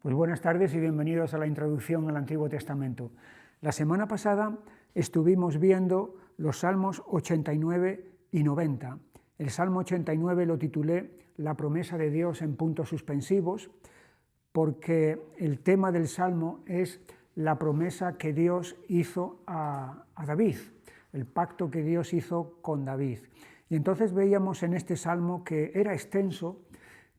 Pues buenas tardes y bienvenidos a la introducción al Antiguo Testamento. La semana pasada estuvimos viendo los Salmos 89 y 90. El Salmo 89 lo titulé La promesa de Dios en puntos suspensivos, porque el tema del Salmo es la promesa que Dios hizo a David, el pacto que Dios hizo con David. Y entonces veíamos en este Salmo que era extenso,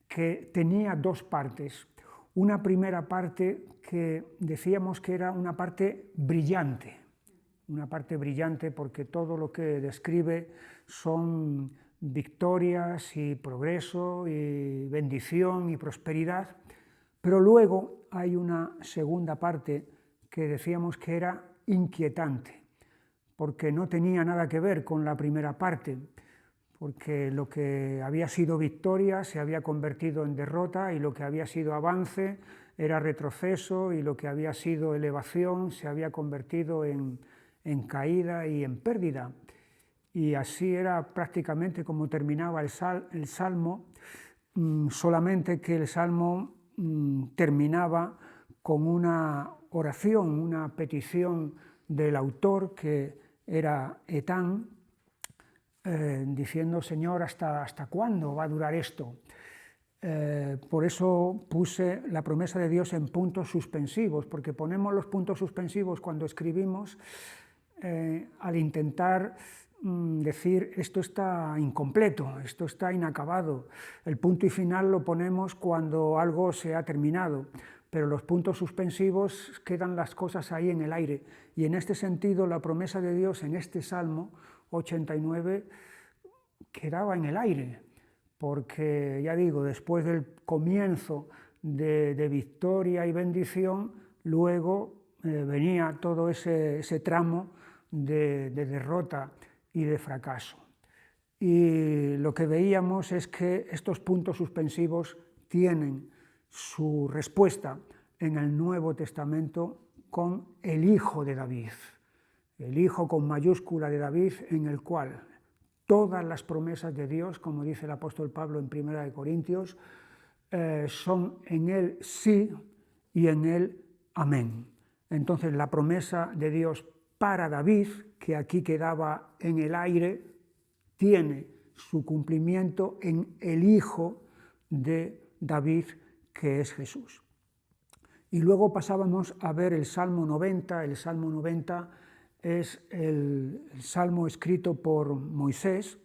que tenía dos partes. Una primera parte que decíamos que era una parte brillante porque todo lo que describe son victorias y progreso y bendición y prosperidad, pero luego hay una segunda parte que decíamos que era inquietante, porque no tenía nada que ver con la primera parte, porque lo que había sido victoria se había convertido en derrota y lo que había sido avance era retroceso y lo que había sido elevación se había convertido en caída y en pérdida. Y así era prácticamente como terminaba el Salmo, solamente que el Salmo terminaba con una oración, una petición del autor, que era Etán, diciendo: Señor, ¿hasta cuándo va a durar esto? Por eso puse la promesa de Dios en puntos suspensivos, porque ponemos los puntos suspensivos cuando escribimos al intentar decir esto está incompleto, esto está inacabado. El punto y final lo ponemos cuando algo se ha terminado, pero los puntos suspensivos quedan las cosas ahí en el aire. Y en este sentido la promesa de Dios en este Salmo 89 quedaba en el aire, porque ya digo, después del comienzo de victoria y bendición, luego venía todo ese tramo de derrota y de fracaso. Y lo que veíamos es que estos puntos suspensivos tienen su respuesta en el Nuevo Testamento con el Hijo de David, el Hijo con mayúscula de David, en el cual todas las promesas de Dios, como dice el apóstol Pablo en 1 Corintios, son en él sí y en él amén. Entonces la promesa de Dios para David, que aquí quedaba en el aire, tiene su cumplimiento en el Hijo de David, que es Jesús. Y luego pasábamos a ver el Salmo 90. El Salmo 90 es el salmo escrito por Moisés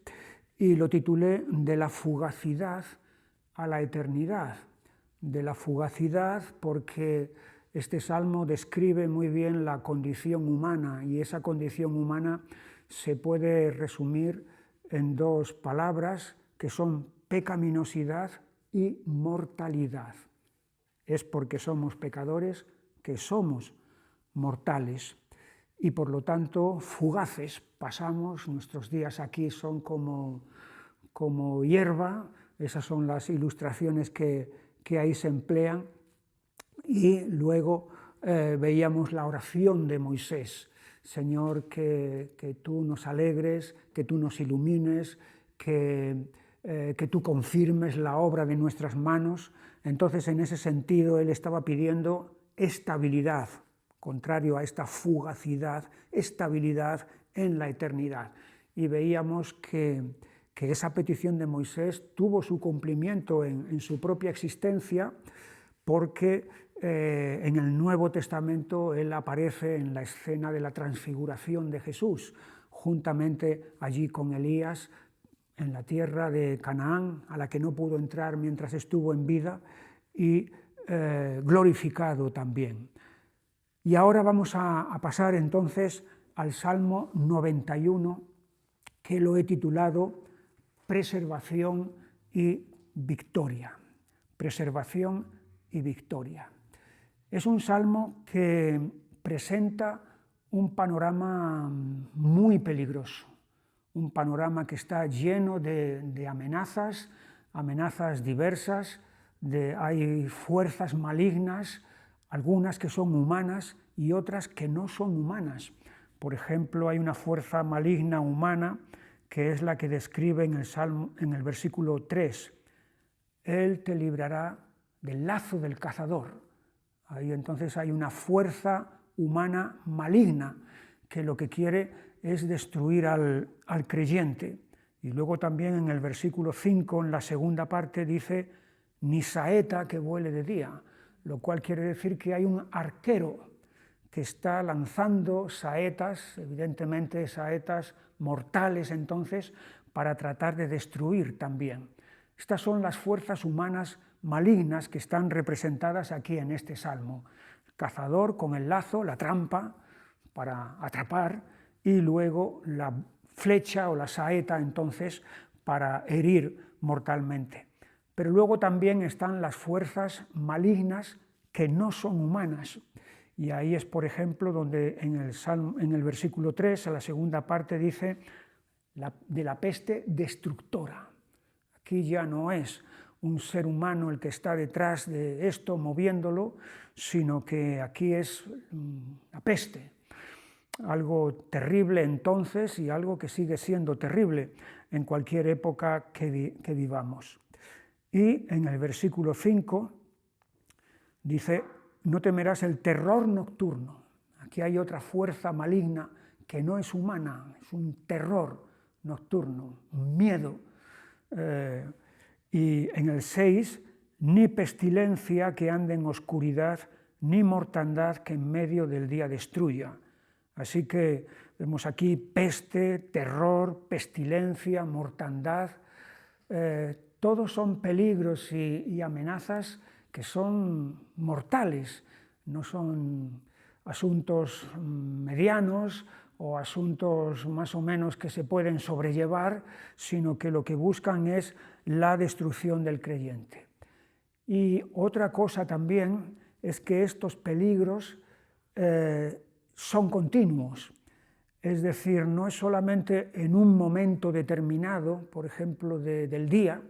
y lo titulé De la fugacidad a la eternidad. De la fugacidad porque este salmo describe muy bien la condición humana, y esa condición humana se puede resumir en dos palabras que son pecaminosidad y mortalidad. Es porque somos pecadores que somos mortales y por lo tanto fugaces. Pasamos, nuestros días aquí son como hierba, esas son las ilustraciones que ahí se emplean. Y luego veíamos la oración de Moisés: Señor, que tú nos alegres, que tú nos ilumines, que tú confirmes la obra de nuestras manos. Entonces, en ese sentido, él estaba pidiendo estabilidad, contrario a esta fugacidad, estabilidad en la eternidad. Y veíamos que esa petición de Moisés tuvo su cumplimiento en su propia existencia, porque en el Nuevo Testamento él aparece en la escena de la transfiguración de Jesús, juntamente allí con Elías, en la tierra de Canaán, a la que no pudo entrar mientras estuvo en vida, y glorificado también. Y ahora vamos a pasar entonces al Salmo 91, que lo he titulado Preservación y Victoria. Preservación y victoria. Es un salmo que presenta un panorama muy peligroso, un panorama que está lleno de amenazas diversas, hay fuerzas malignas, algunas que son humanas y otras que no son humanas. Por ejemplo, hay una fuerza maligna humana que es la que describe en el versículo 3. Él te librará del lazo del cazador, Ahí entonces hay una fuerza humana maligna que lo que quiere es destruir al creyente. Y luego también en el versículo 5, en la segunda parte, dice, ni saeta que vuele de día, lo cual quiere decir que hay un arquero que está lanzando saetas, evidentemente saetas mortales entonces, para tratar de destruir también. Estas son las fuerzas humanas malignas que están representadas aquí en este salmo. El cazador con el lazo, la trampa para atrapar, y luego la flecha o la saeta entonces para herir mortalmente. Pero luego también están las fuerzas malignas que no son humanas. Y ahí es, por ejemplo, donde en el versículo 3, en la segunda parte, dice de la peste destructora. Aquí ya no es un ser humano el que está detrás de esto, moviéndolo, sino que aquí es la peste. Algo terrible entonces y algo que sigue siendo terrible en cualquier época que vivamos. Y en el versículo 5 dice, no temerás el terror nocturno. Aquí hay otra fuerza maligna que no es humana, es un terror nocturno, un miedo. Y en el 6, ni pestilencia que ande en oscuridad, ni mortandad que en medio del día destruya. Así que vemos aquí peste, terror, pestilencia, mortandad, todos son peligros y amenazas que son mortales, no son asuntos medianos o asuntos más o menos que se pueden sobrellevar, sino que lo que buscan es la destrucción del creyente. Y otra cosa también es que estos peligros son continuos, es decir, no es solamente en un momento determinado, por ejemplo, del día,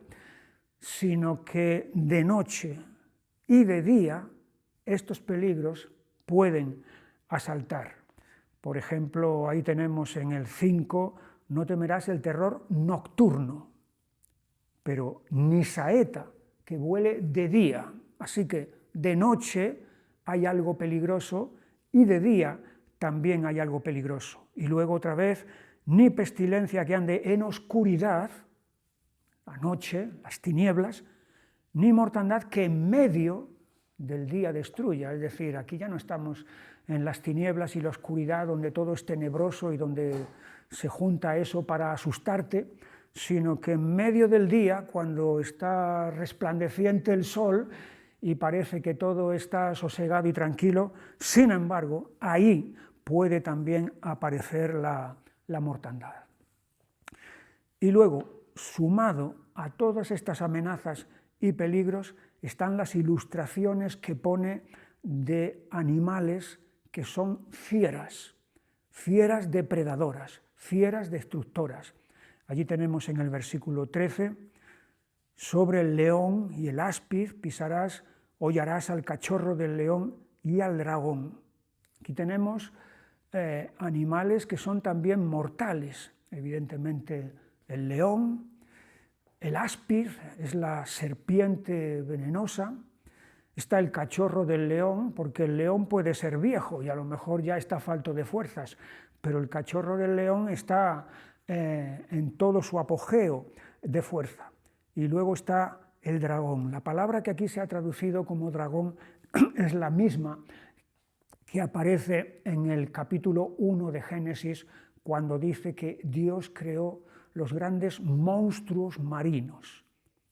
sino que de noche y de día estos peligros pueden asaltar. Por ejemplo, ahí tenemos en el 5, no temerás el terror nocturno, pero ni saeta que vuele de día. Así que de noche hay algo peligroso y de día también hay algo peligroso. Y luego otra vez, ni pestilencia que ande en oscuridad, la noche, las tinieblas, ni mortandad que en medio del día destruya. Es decir, aquí ya no estamos en las tinieblas y la oscuridad donde todo es tenebroso y donde se junta eso para asustarte, sino que en medio del día, cuando está resplandeciente el sol y parece que todo está sosegado y tranquilo, sin embargo, ahí puede también aparecer la mortandad. Y luego, sumado a todas estas amenazas y peligros, están las ilustraciones que pone de animales que son fieras, fieras depredadoras, fieras destructoras. Allí tenemos en el versículo 13, sobre el león y el áspid pisarás, hollarás al cachorro del león y al dragón. Aquí tenemos animales que son también mortales, evidentemente el león, el áspid es la serpiente venenosa, está el cachorro del león, porque el león puede ser viejo y a lo mejor ya está falto de fuerzas, pero el cachorro del león está en todo su apogeo de fuerza. Y luego está el dragón. La palabra que aquí se ha traducido como dragón es la misma que aparece en el capítulo 1 de Génesis, cuando dice que Dios creó los grandes monstruos marinos.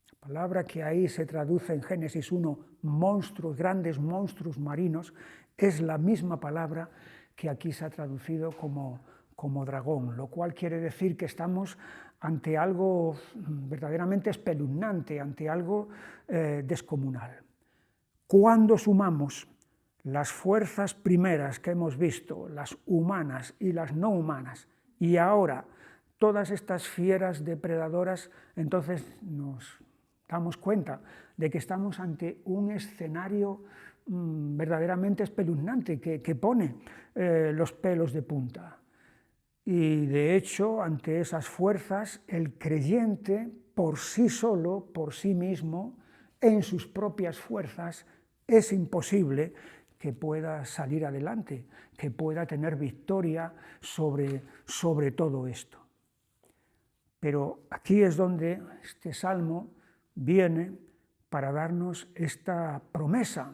La palabra que ahí se traduce en Génesis 1, monstruos, grandes monstruos marinos, es la misma palabra que aquí se ha traducido como dragón, lo cual quiere decir que estamos ante algo verdaderamente espeluznante, ante algo descomunal. Cuando sumamos las fuerzas primeras que hemos visto, las humanas y las no humanas, y ahora todas estas fieras depredadoras, entonces nos damos cuenta de que estamos ante un escenario verdaderamente espeluznante que pone los pelos de punta. Y de hecho, ante esas fuerzas, el creyente por sí solo, por sí mismo, en sus propias fuerzas, es imposible que pueda salir adelante, que pueda tener victoria sobre todo esto. Pero aquí es donde este salmo viene para darnos esta promesa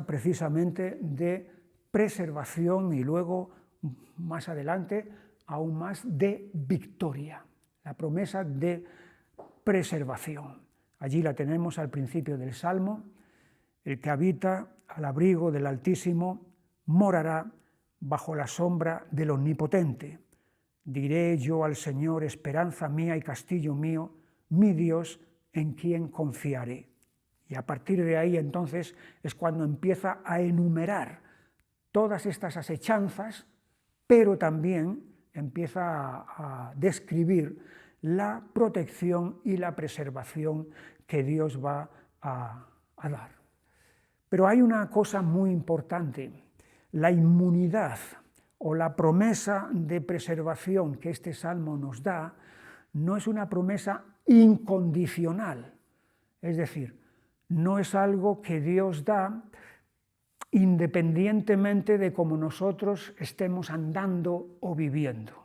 precisamente de preservación y luego, más adelante, aún más de victoria, la promesa de preservación. Allí la tenemos al principio del Salmo: el que habita al abrigo del Altísimo morará bajo la sombra del Omnipotente. Diré yo al Señor, esperanza mía y castillo mío, mi Dios, en quien confiaré. Y a partir de ahí entonces es cuando empieza a enumerar todas estas asechanzas, pero también empieza a describir la protección y la preservación que Dios va a dar. Pero hay una cosa muy importante: la inmunidad o la promesa de preservación que este salmo nos da no es una promesa incondicional, es decir, no es algo que Dios da independientemente de cómo nosotros estemos andando o viviendo.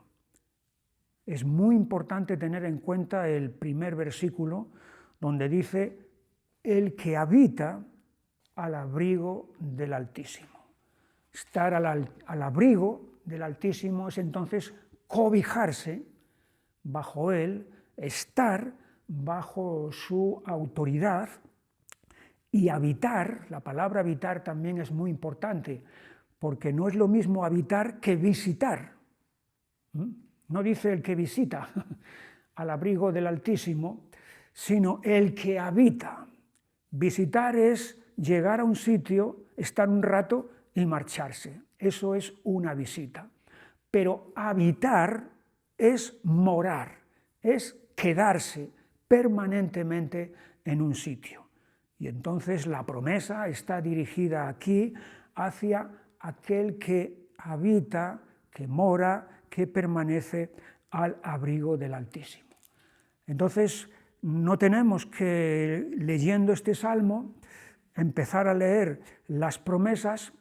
Es muy importante tener en cuenta el primer versículo, donde dice: el que habita al abrigo del Altísimo. Estar al abrigo del Altísimo es entonces cobijarse bajo Él, estar bajo su autoridad y habitar. La palabra habitar también es muy importante, porque no es lo mismo habitar que visitar. No dice el que visita al abrigo del Altísimo, sino el que habita. Visitar es llegar a un sitio, estar un rato y marcharse. Eso es una visita. Pero habitar es morar, es quedarse permanentemente en un sitio. Y entonces la promesa está dirigida aquí hacia aquel que habita, que mora, que permanece al abrigo del Altísimo. Entonces, no tenemos que, leyendo este salmo, empezar a leer las promesas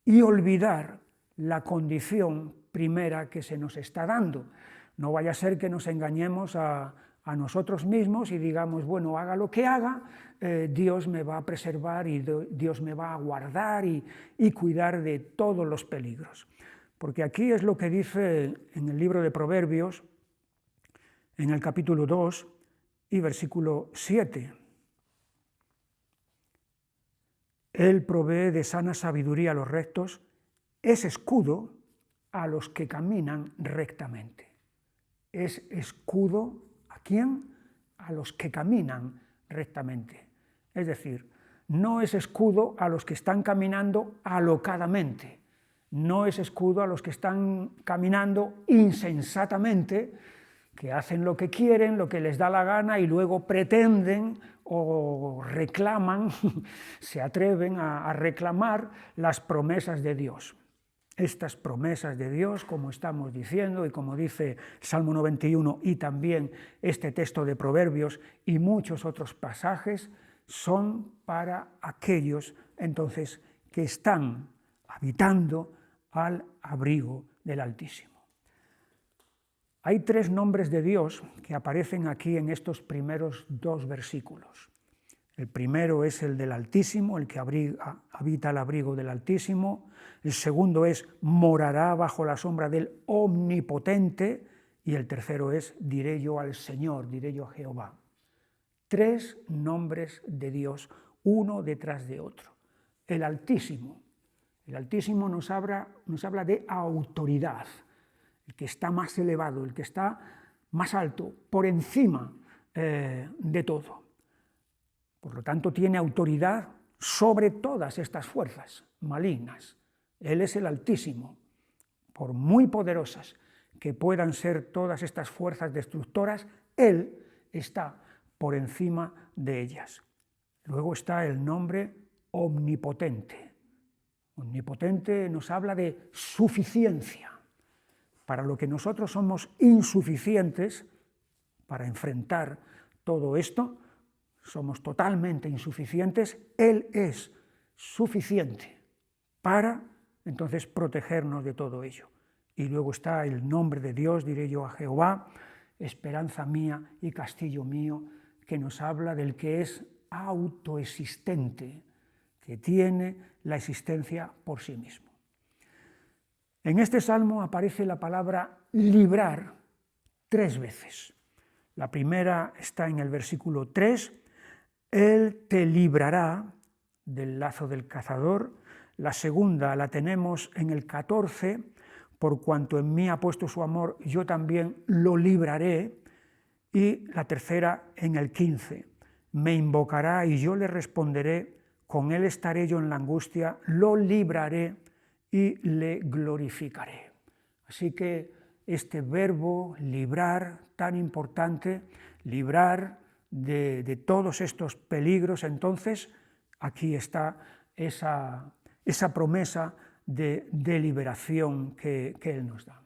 y olvidar la condición primera que se nos está dando. No vaya a ser que nos engañemos a nosotros mismos y digamos, bueno, haga lo que haga, Dios me va a preservar y Dios me va a guardar y cuidar de todos los peligros. Porque aquí es lo que dice en el libro de Proverbios, en el capítulo 2 y versículo 7. Él provee de sana sabiduría a los rectos, es escudo a los que caminan rectamente. Es escudo ¿a quién? A los que caminan rectamente. Es decir, no es escudo a los que están caminando alocadamente, no es escudo a los que están caminando insensatamente, que hacen lo que quieren, lo que les da la gana y luego pretenden o reclaman, se atreven a reclamar las promesas de Dios. Estas promesas de Dios, como estamos diciendo y como dice Salmo 91 y también este texto de Proverbios y muchos otros pasajes, son para aquellos entonces que están habitando al abrigo del Altísimo. Hay tres nombres de Dios que aparecen aquí en estos primeros dos versículos. El primero es el del Altísimo, el que habita al abrigo del Altísimo. El segundo es morará bajo la sombra del Omnipotente. Y el tercero es diré yo al Señor, diré yo a Jehová. Tres nombres de Dios, uno detrás de otro. El Altísimo. El Altísimo nos habla de autoridad, el que está más elevado, el que está más alto, por encima de todo. Por lo tanto, tiene autoridad sobre todas estas fuerzas malignas. Él es el Altísimo. Por muy poderosas que puedan ser todas estas fuerzas destructoras, Él está por encima de ellas. Luego está el nombre Omnipotente. Omnipotente nos habla de suficiencia. Para lo que nosotros somos insuficientes para enfrentar todo esto, somos totalmente insuficientes, Él es suficiente para entonces protegernos de todo ello. Y luego está el nombre de Dios, diré yo a Jehová, esperanza mía y castillo mío, que nos habla del que es autoexistente, que tiene la existencia por sí mismo. En este salmo aparece la palabra librar 3 veces. La primera está en el versículo 3, Él te librará del lazo del cazador. La segunda la tenemos en el 14, por cuanto en mí ha puesto su amor, yo también lo libraré. Y la tercera en el 15, me invocará y yo le responderé, con él estaré yo en la angustia, lo libraré y le glorificaré. Así que este verbo librar, tan importante, librar de todos estos peligros, entonces aquí está esa promesa de liberación que Él nos da.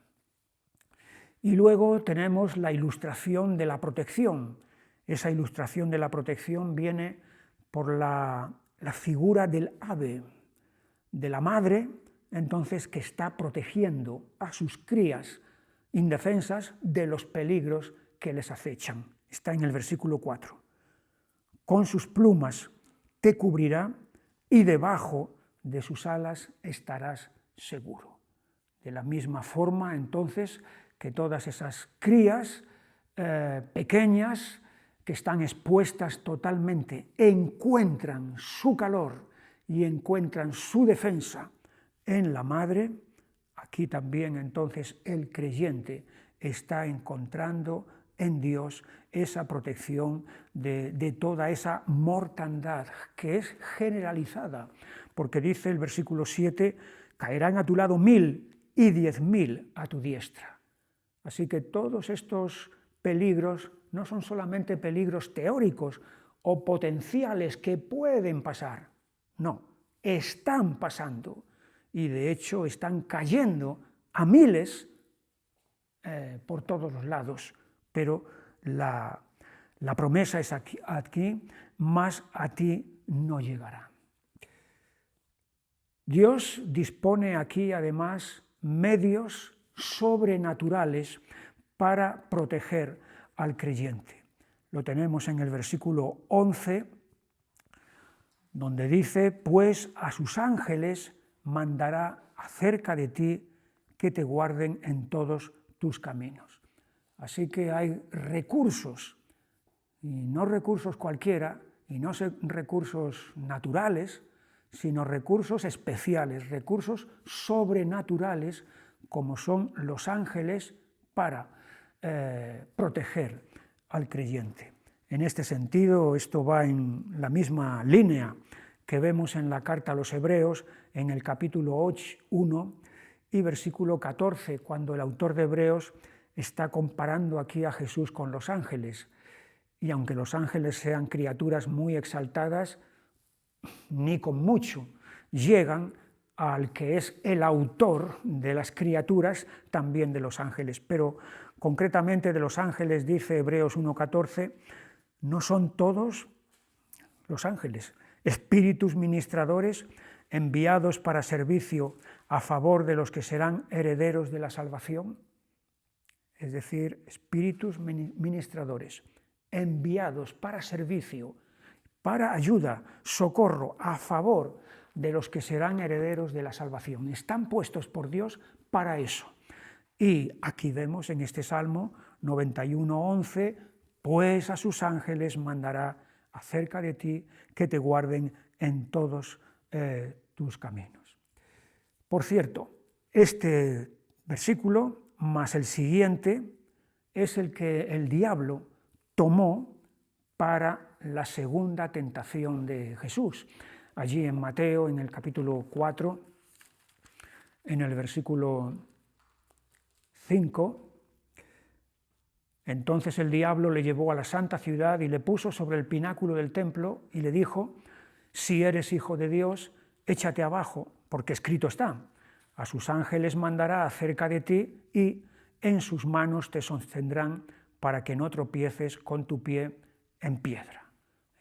Y luego tenemos la ilustración de la protección. Esa ilustración de la protección viene por la figura del ave, de la madre, entonces, que está protegiendo a sus crías indefensas de los peligros que les acechan. Está en el versículo 4. Con sus plumas te cubrirá y debajo de sus alas estarás seguro. De la misma forma, entonces, que todas esas crías pequeñas que están expuestas totalmente encuentran su calor y encuentran su defensa en la madre, aquí también entonces el creyente está encontrando en Dios esa protección de toda esa mortandad que es generalizada, porque dice el versículo 7, caerán a tu lado 1000 y 10.000 a tu diestra. Así que todos estos peligros no son solamente peligros teóricos o potenciales que pueden pasar, no, están pasando y de hecho están cayendo a miles por todos los lados, pero la promesa es aquí, más a ti no llegará. Dios dispone aquí además medios sobrenaturales para proteger al creyente. Lo tenemos en el versículo 11, donde dice, pues a sus ángeles mandará acerca de ti que te guarden en todos tus caminos. Así que hay recursos, y no recursos cualquiera, y no recursos naturales, sino recursos especiales, recursos sobrenaturales, como son los ángeles para proteger al creyente. En este sentido, esto va en la misma línea que vemos en la carta a los Hebreos, en el capítulo 1 y versículo 14, cuando el autor de Hebreos está comparando aquí a Jesús con los ángeles. Y aunque los ángeles sean criaturas muy exaltadas, ni con mucho llegan al que es el autor de las criaturas, también de los ángeles. Pero concretamente de los ángeles, dice Hebreos 1:14, no son todos los ángeles espíritus ministradores enviados para servicio a favor de los que serán herederos de la salvación. Es decir, espíritus ministradores enviados para servicio, para ayuda, socorro, a favor de los que serán herederos de la salvación. Están puestos por Dios para eso. Y aquí vemos en este Salmo 91:11, pues a sus ángeles mandará acerca de ti que te guarden en todos tus caminos. Por cierto, este versículo más el siguiente es el que el diablo tomó para la segunda tentación de Jesús. Allí en Mateo, en el capítulo 4, en el versículo 5, entonces el diablo le llevó a la santa ciudad y le puso sobre el pináculo del templo y le dijo, si eres hijo de Dios, échate abajo, porque escrito está, a sus ángeles mandará acerca de ti y en sus manos te sostendrán para que no tropieces con tu pie en piedra.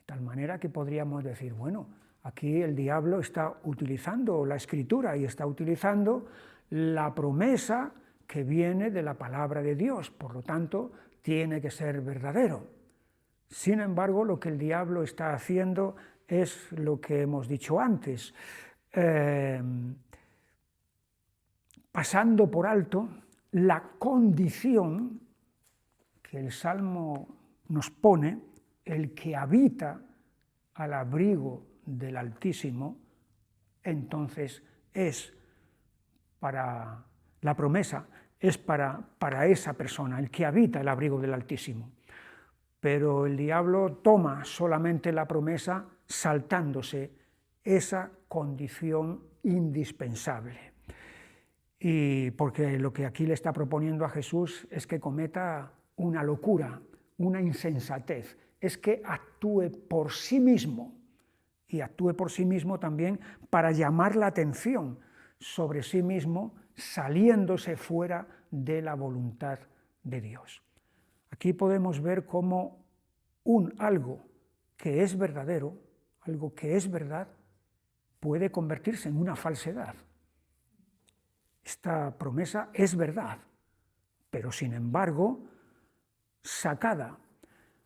tal manera que podríamos decir, bueno, aquí el diablo está utilizando la Escritura y está utilizando la promesa que viene de la palabra de Dios, por lo tanto, tiene que ser verdadero. Sin embargo, lo que el diablo está haciendo es lo que hemos dicho antes, pasando por alto la condición que el Salmo nos pone, el que habita al abrigo del Altísimo, entonces es para la promesa, es para esa persona, el que habita el abrigo del Altísimo. Pero el diablo toma solamente la promesa saltándose esa condición indispensable. Y porque lo que aquí le está proponiendo a Jesús es que cometa una locura, una insensatez, es que actúe por sí mismo, y actúe por sí mismo también para llamar la atención sobre sí mismo, saliéndose fuera de la voluntad de Dios. Aquí podemos ver cómo algo que es verdadero, algo que es verdad, puede convertirse en una falsedad. Esta promesa es verdad, pero sin embargo, sacada,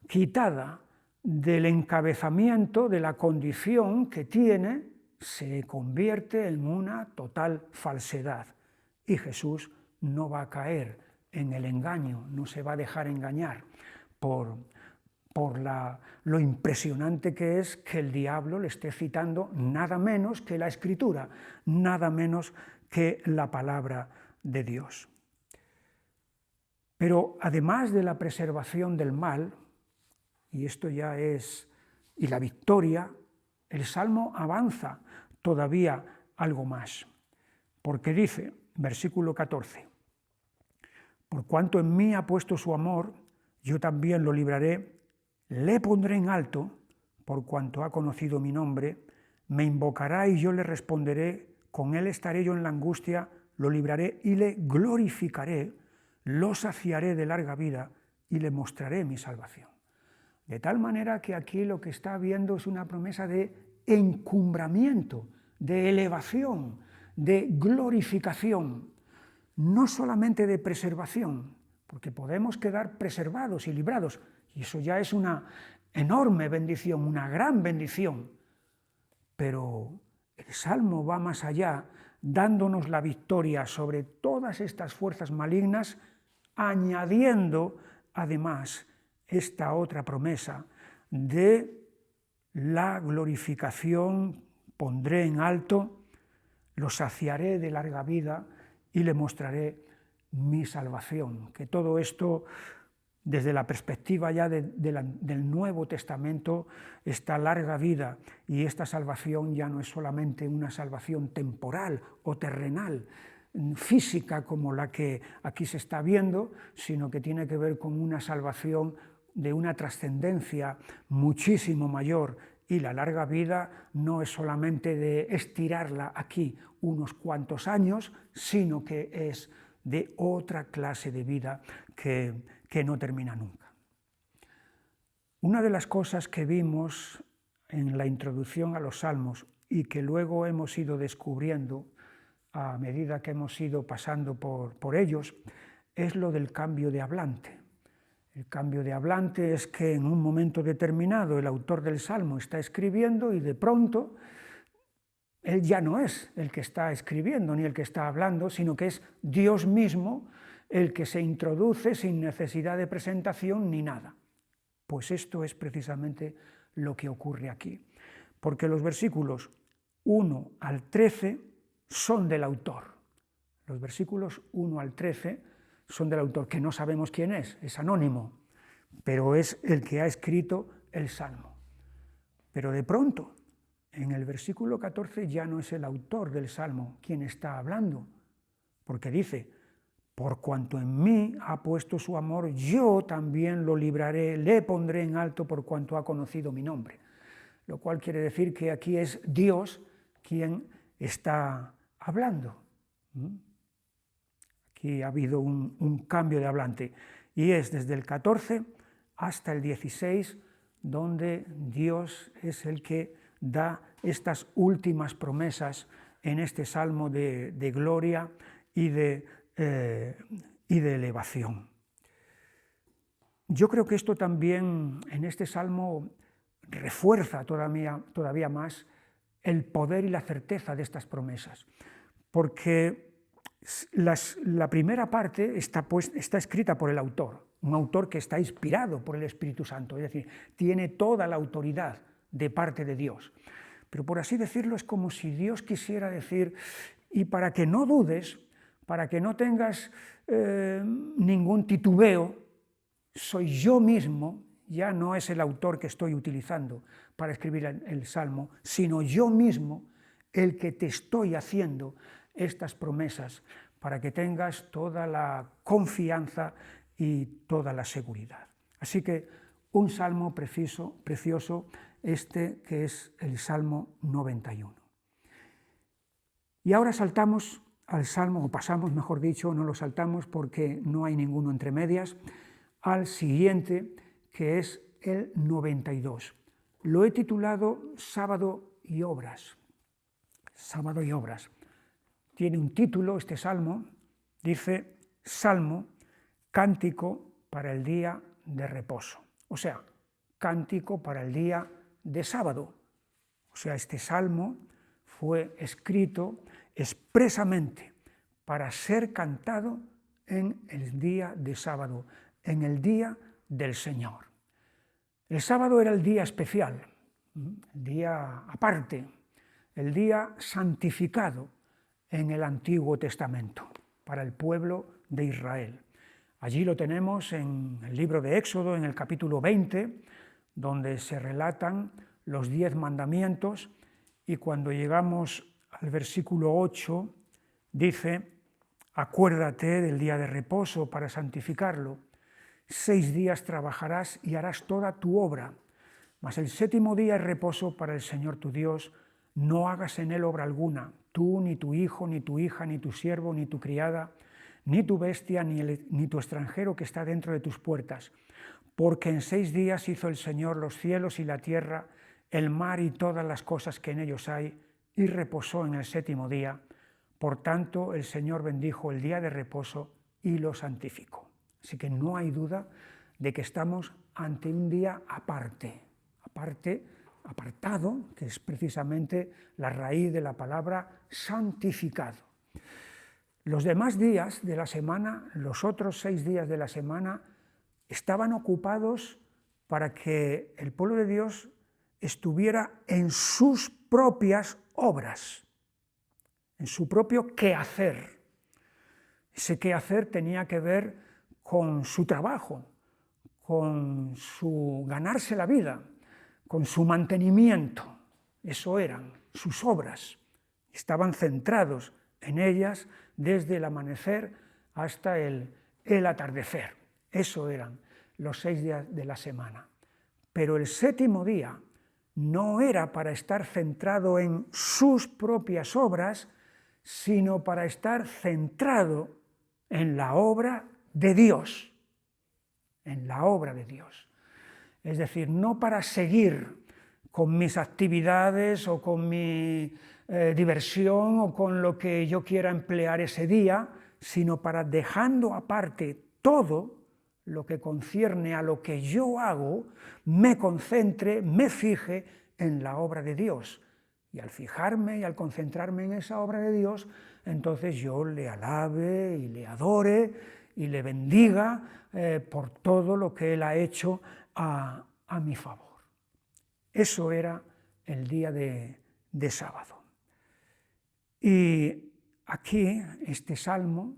quitada del encabezamiento de la condición que tiene, se convierte en una total falsedad. Y Jesús no va a caer en el engaño, no se va a dejar engañar por lo impresionante que es que el diablo le esté citando nada menos que la Escritura, nada menos que la palabra de Dios. Pero además de la preservación del mal, y esto ya es, y la victoria, el Salmo avanza todavía algo más, porque dice, versículo 14, por cuanto en mí ha puesto su amor, yo también lo libraré, le pondré en alto, por cuanto ha conocido mi nombre, me invocará y yo le responderé, con él estaré yo en la angustia, lo libraré y le glorificaré, lo saciaré de larga vida y le mostraré mi salvación. De tal manera que aquí lo que está habiendo es una promesa de encumbramiento, de elevación, de glorificación, no solamente de preservación, porque podemos quedar preservados y librados, y eso ya es una enorme bendición, una gran bendición, pero el Salmo va más allá, dándonos la victoria sobre todas estas fuerzas malignas, añadiendo además esta otra promesa de la glorificación, pondré en alto, lo saciaré de larga vida y le mostraré mi salvación. Que todo esto, desde la perspectiva ya del Nuevo Testamento, esta larga vida y esta salvación ya no es solamente una salvación temporal o terrenal, física como la que aquí se está viendo, sino que tiene que ver con una salvación de una trascendencia muchísimo mayor, y la larga vida no es solamente de estirarla aquí unos cuantos años, sino que es de otra clase de vida que no termina nunca. Una de las cosas que vimos en la introducción a los Salmos y que luego hemos ido descubriendo a medida que hemos ido pasando por ellos, es lo del cambio de hablante. El cambio de hablante es que en un momento determinado el autor del Salmo está escribiendo y de pronto él ya no es el que está escribiendo ni el que está hablando, sino que es Dios mismo el que se introduce sin necesidad de presentación ni nada. Pues esto es precisamente lo que ocurre aquí, porque los versículos 1 al 13 son del autor. Los versículos 1 al 13 son del autor, que no sabemos quién es anónimo, pero es el que ha escrito el Salmo. Pero de pronto, en el versículo 14 ya no es el autor del Salmo quien está hablando, porque dice, por cuanto en mí ha puesto su amor, yo también lo libraré, le pondré en alto por cuanto ha conocido mi nombre. Lo cual quiere decir que aquí es Dios quien está hablando. Aquí ha habido un cambio de hablante, y es desde el 14 hasta el 16 donde Dios es el que da estas últimas promesas en este salmo de gloria y de elevación. Yo creo que esto también en este salmo refuerza todavía más el poder y la certeza de estas promesas, porque la primera parte está escrita por el autor, un autor que está inspirado por el Espíritu Santo, es decir, tiene toda la autoridad de parte de Dios. Pero por así decirlo, es como si Dios quisiera decir, y para que no dudes, para que no tengas ningún titubeo, soy yo mismo, ya no es el autor que estoy utilizando para escribir el Salmo, sino yo mismo el que te estoy haciendo estas promesas para que tengas toda la confianza y toda la seguridad. Así que un salmo precioso este que es el Salmo 91. Y ahora saltamos al Salmo, o pasamos, mejor dicho, no lo saltamos porque no hay ninguno entre medias, al siguiente, que es el 92. Lo he titulado Sábado y Obras. Sábado y Obras. Tiene un título este salmo, dice Salmo, cántico para el día de reposo. O sea, cántico para el día de sábado. O sea, este salmo fue escrito expresamente para ser cantado en el día de sábado, en el día del Señor. El sábado era el día especial, el día aparte, el día santificado en el Antiguo Testamento para el pueblo de Israel. Allí lo tenemos en el libro de Éxodo, en el capítulo 20, donde se relatan los 10 mandamientos, y cuando llegamos al versículo 8, dice: acuérdate del día de reposo para santificarlo. 6 días trabajarás y harás toda tu obra, mas el 7º día es reposo para el Señor tu Dios. No hagas en él obra alguna, tú, ni tu hijo, ni tu hija, ni tu siervo, ni tu criada, ni tu bestia, ni tu extranjero que está dentro de tus puertas. Porque en 6 días hizo el Señor los cielos y la tierra, el mar y todas las cosas que en ellos hay, y reposó en el 7º día. Por tanto, el Señor bendijo el día de reposo y lo santificó. Así que no hay duda de que estamos ante un día apartado, que es precisamente la raíz de la palabra santificado. Los demás días de la semana, los otros 6 días de la semana, estaban ocupados para que el pueblo de Dios estuviera en sus propias obras, en su propio quehacer. Ese quehacer tenía que ver con su trabajo, con su ganarse la vida, con su mantenimiento. Eso eran sus obras. Estaban centrados en ellas desde el amanecer hasta el atardecer. Eso eran los 6 días de la semana. Pero el 7º día no era para estar centrado en sus propias obras, sino para estar centrado en la obra de Dios, en la obra de Dios. Es decir, no para seguir con mis actividades o con mi diversión o con lo que yo quiera emplear ese día, sino para, dejando aparte todo lo que concierne a lo que yo hago, me concentre, me fije en la obra de Dios. Y al fijarme y al concentrarme en esa obra de Dios, entonces yo le alabe y le adore y le bendiga por todo lo que Él ha hecho a mi favor. Eso era el día de sábado. Y aquí este salmo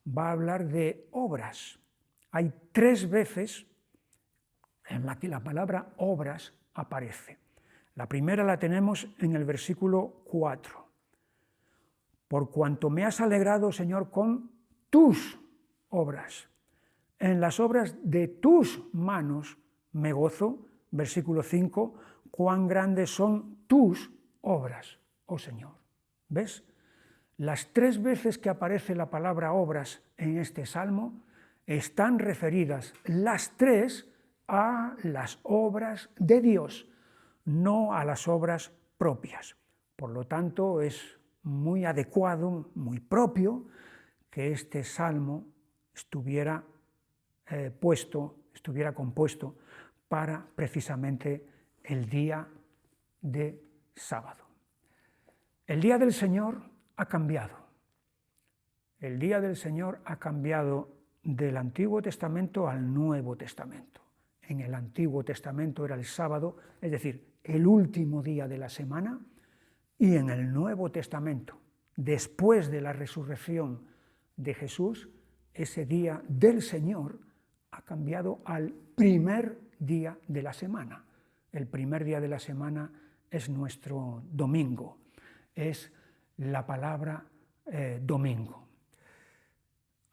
va a hablar de obras. Hay 3 veces en la que la palabra obras aparece. La primera la tenemos en el versículo 4. Por cuanto me has alegrado, Señor, con tus obras. En las obras de tus manos me gozo. Versículo 5. Cuán grandes son tus obras, oh Señor. ¿Ves? Las 3 veces que aparece la palabra obras en este salmo están referidas las 3 a las obras de Dios, no a las obras propias. Por lo tanto, es muy adecuado, muy propio, que este salmo estuviera compuesto para precisamente el día de sábado. El día del Señor ha cambiado. El día del Señor ha cambiado del Antiguo Testamento al Nuevo Testamento. En el Antiguo Testamento era el sábado, es decir, el último día de la semana, y en el Nuevo Testamento, después de la resurrección de Jesús, ese día del Señor ha cambiado al primer día de la semana. El primer día de la semana es nuestro domingo, es la palabra domingo.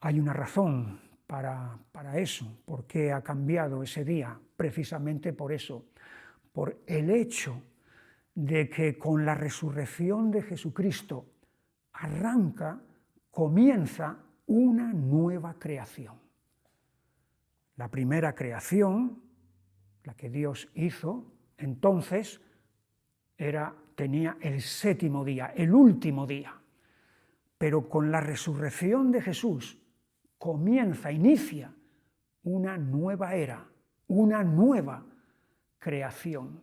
Hay una razón para eso, por qué ha cambiado ese día, precisamente por eso, por el hecho de que con la resurrección de Jesucristo comienza una nueva creación. La primera creación, la que Dios hizo, entonces tenía el séptimo día, el último día. Pero con la resurrección de Jesús inicia una nueva era, una nueva creación.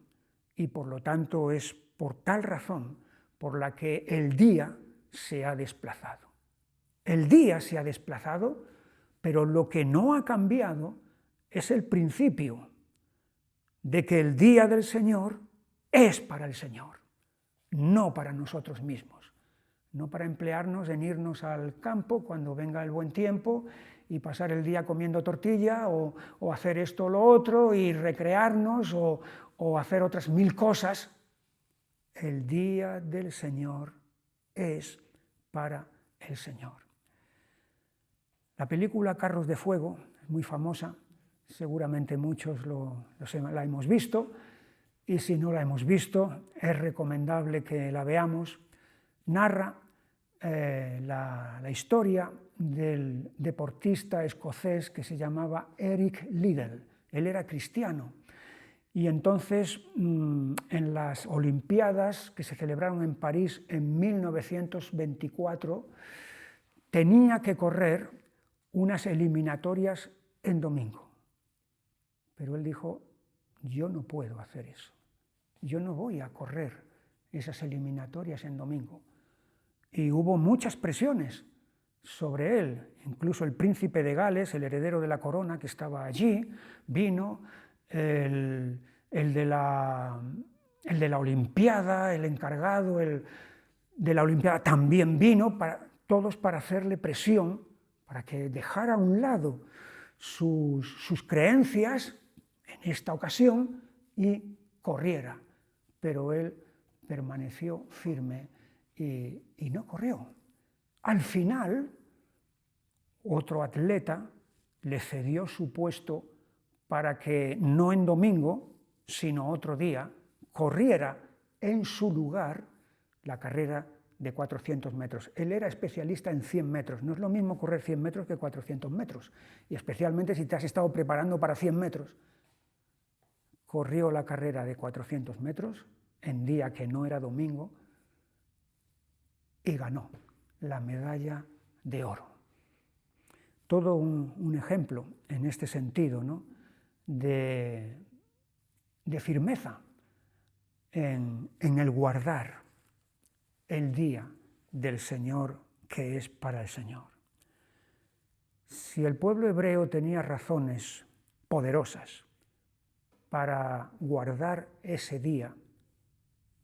Y por lo tanto es por tal razón por la que el día se ha desplazado. El día se ha desplazado, pero lo que no ha cambiado es el principio de que el día del Señor es para el Señor, no para nosotros mismos, no para emplearnos en irnos al campo cuando venga el buen tiempo y pasar el día comiendo tortilla o hacer esto o lo otro y recrearnos o hacer otras 1000 cosas. El día del Señor es para el Señor. La película Carros de Fuego es muy famosa, seguramente muchos la hemos visto, y si no la hemos visto, es recomendable que la veamos. Narra la historia del deportista escocés que se llamaba Eric Liddell. Él era cristiano y entonces en las Olimpiadas que se celebraron en París en 1924 tenía que correr unas eliminatorias en domingo. Pero él dijo, yo no puedo hacer eso, yo no voy a correr esas eliminatorias en domingo. Y hubo muchas presiones sobre él, incluso el príncipe de Gales, el heredero de la corona que estaba allí, vino, el de la Olimpiada, el encargado de la Olimpiada también vino, todos para hacerle presión, para que dejara a un lado sus creencias en esta ocasión y corriera, pero él permaneció firme y no corrió. Al final, otro atleta le cedió su puesto para que no en domingo, sino otro día, corriera en su lugar la carrera de 400 metros. Él era especialista en 100 metros. No es lo mismo correr 100 metros que 400 metros. Y especialmente si te has estado preparando para 100 metros. Corrió la carrera de 400 metros en día que no era domingo y ganó la medalla de oro. Todo un ejemplo en este sentido, ¿no? de firmeza en el guardar el día del Señor que es para el Señor. Si el pueblo hebreo tenía razones poderosas para guardar ese día,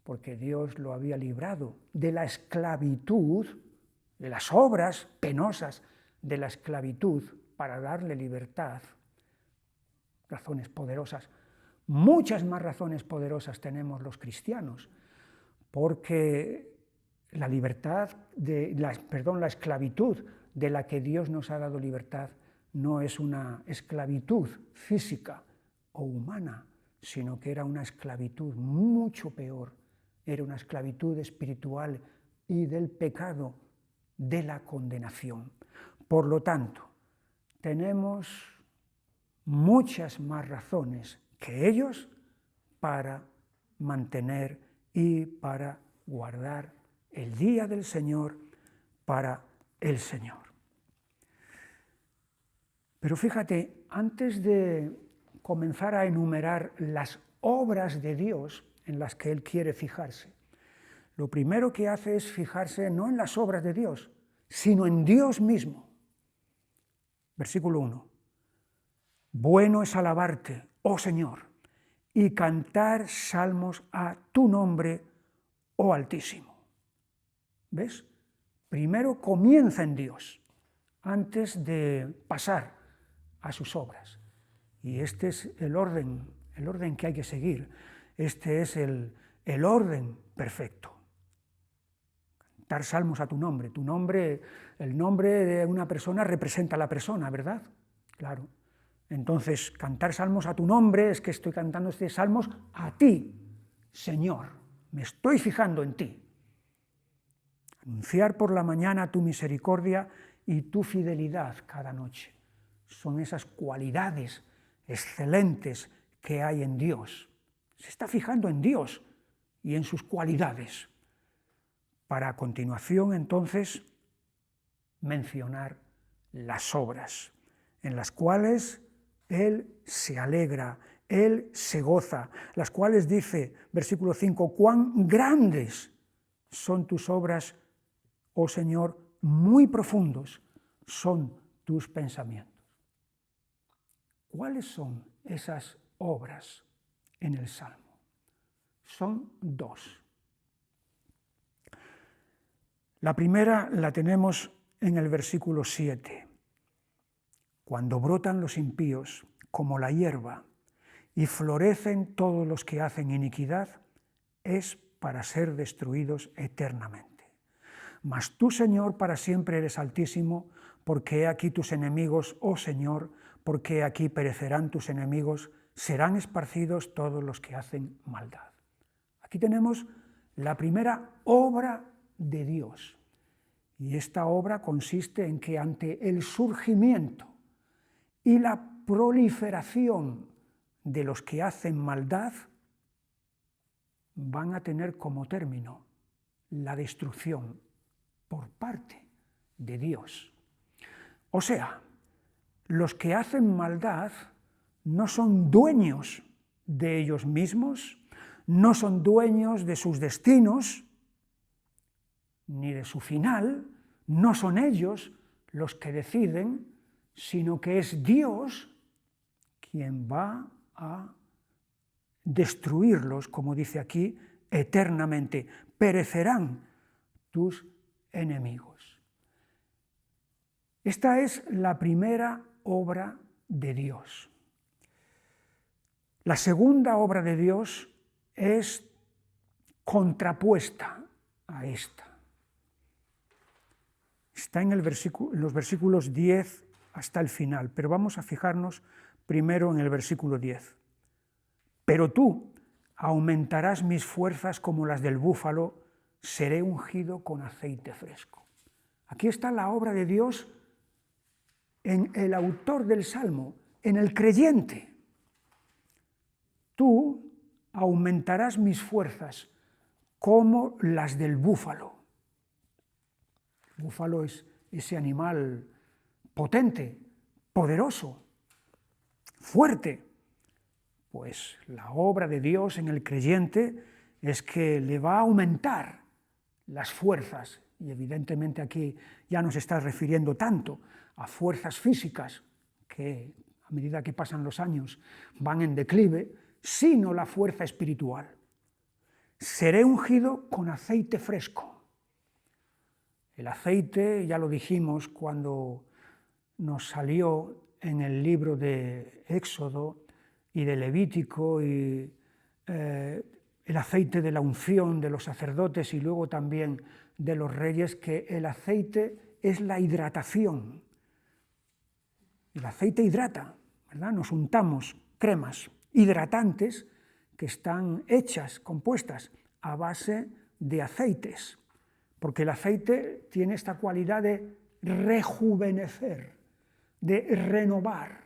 porque Dios lo había librado de la esclavitud, de las obras penosas de la esclavitud, para darle libertad, razones poderosas. Muchas más razones poderosas tenemos los cristianos, porque la esclavitud de la que Dios nos ha dado libertad no es una esclavitud física o humana, sino que era una esclavitud mucho peor, era una esclavitud espiritual y del pecado, de la condenación. Por lo tanto, tenemos muchas más razones que ellos para mantener y para guardar el día del Señor para el Señor. Pero fíjate, antes de comenzar a enumerar las obras de Dios en las que Él quiere fijarse, lo primero que hace es fijarse no en las obras de Dios, sino en Dios mismo. Versículo 1. Bueno es alabarte, oh Señor, y cantar salmos a tu nombre, oh Altísimo. ¿Ves? Primero comienza en Dios, antes de pasar a sus obras. Y este es el orden que hay que seguir. Este es el orden perfecto. Cantar salmos a tu nombre. El nombre de una persona representa a la persona, ¿verdad? Claro. Entonces, cantar salmos a tu nombre es que estoy cantando estos salmos a ti, Señor. Me estoy fijando en ti. Anunciar por la mañana tu misericordia y tu fidelidad cada noche. Son esas cualidades excelentes que hay en Dios. Se está fijando en Dios y en sus cualidades. Para a continuación, entonces, mencionar las obras en las cuales Él se alegra, Él se goza, las cuales dice, versículo 5, cuán grandes son tus obras, oh Señor, muy profundos son tus pensamientos. ¿Cuáles son esas obras en el Salmo? Son dos. La primera la tenemos en el versículo 7. Cuando brotan los impíos como la hierba y florecen todos los que hacen iniquidad, es para ser destruidos eternamente. Mas tú, Señor, para siempre eres altísimo, porque he aquí tus enemigos, oh Señor, porque he aquí perecerán tus enemigos, serán esparcidos todos los que hacen maldad. Aquí tenemos la primera obra de Dios. Y esta obra consiste en que ante el surgimiento y la proliferación de los que hacen maldad, van a tener como término la destrucción por parte de Dios. O sea, los que hacen maldad no son dueños de ellos mismos, no son dueños de sus destinos, ni de su final, no son ellos los que deciden, sino que es Dios quien va a destruirlos, como dice aquí, eternamente. Perecerán tus enemigos. Esta es la primera obra de Dios. La segunda obra de Dios es contrapuesta a esta. Está en los versículos 10 hasta el final, pero vamos a fijarnos primero en el versículo 10. Pero tú aumentarás mis fuerzas como las del búfalo, seré ungido con aceite fresco. Aquí está la obra de Dios en el autor del Salmo, en el creyente. Tú aumentarás mis fuerzas como las del búfalo. El búfalo es ese animal potente, poderoso, fuerte. Pues la obra de Dios en el creyente es que le va a aumentar las fuerzas, y evidentemente aquí ya no se está refiriendo tanto a fuerzas físicas, que a medida que pasan los años van en declive, sino la fuerza espiritual. Seré ungido con aceite fresco. El aceite, ya lo dijimos cuando nos salió en el libro de Éxodo y de Levítico, y el aceite de la unción de los sacerdotes y luego también de los reyes, que el aceite es la hidratación. El aceite hidrata, ¿verdad? Nos untamos cremas hidratantes que están hechas, compuestas a base de aceites, porque el aceite tiene esta cualidad de rejuvenecer, de renovar.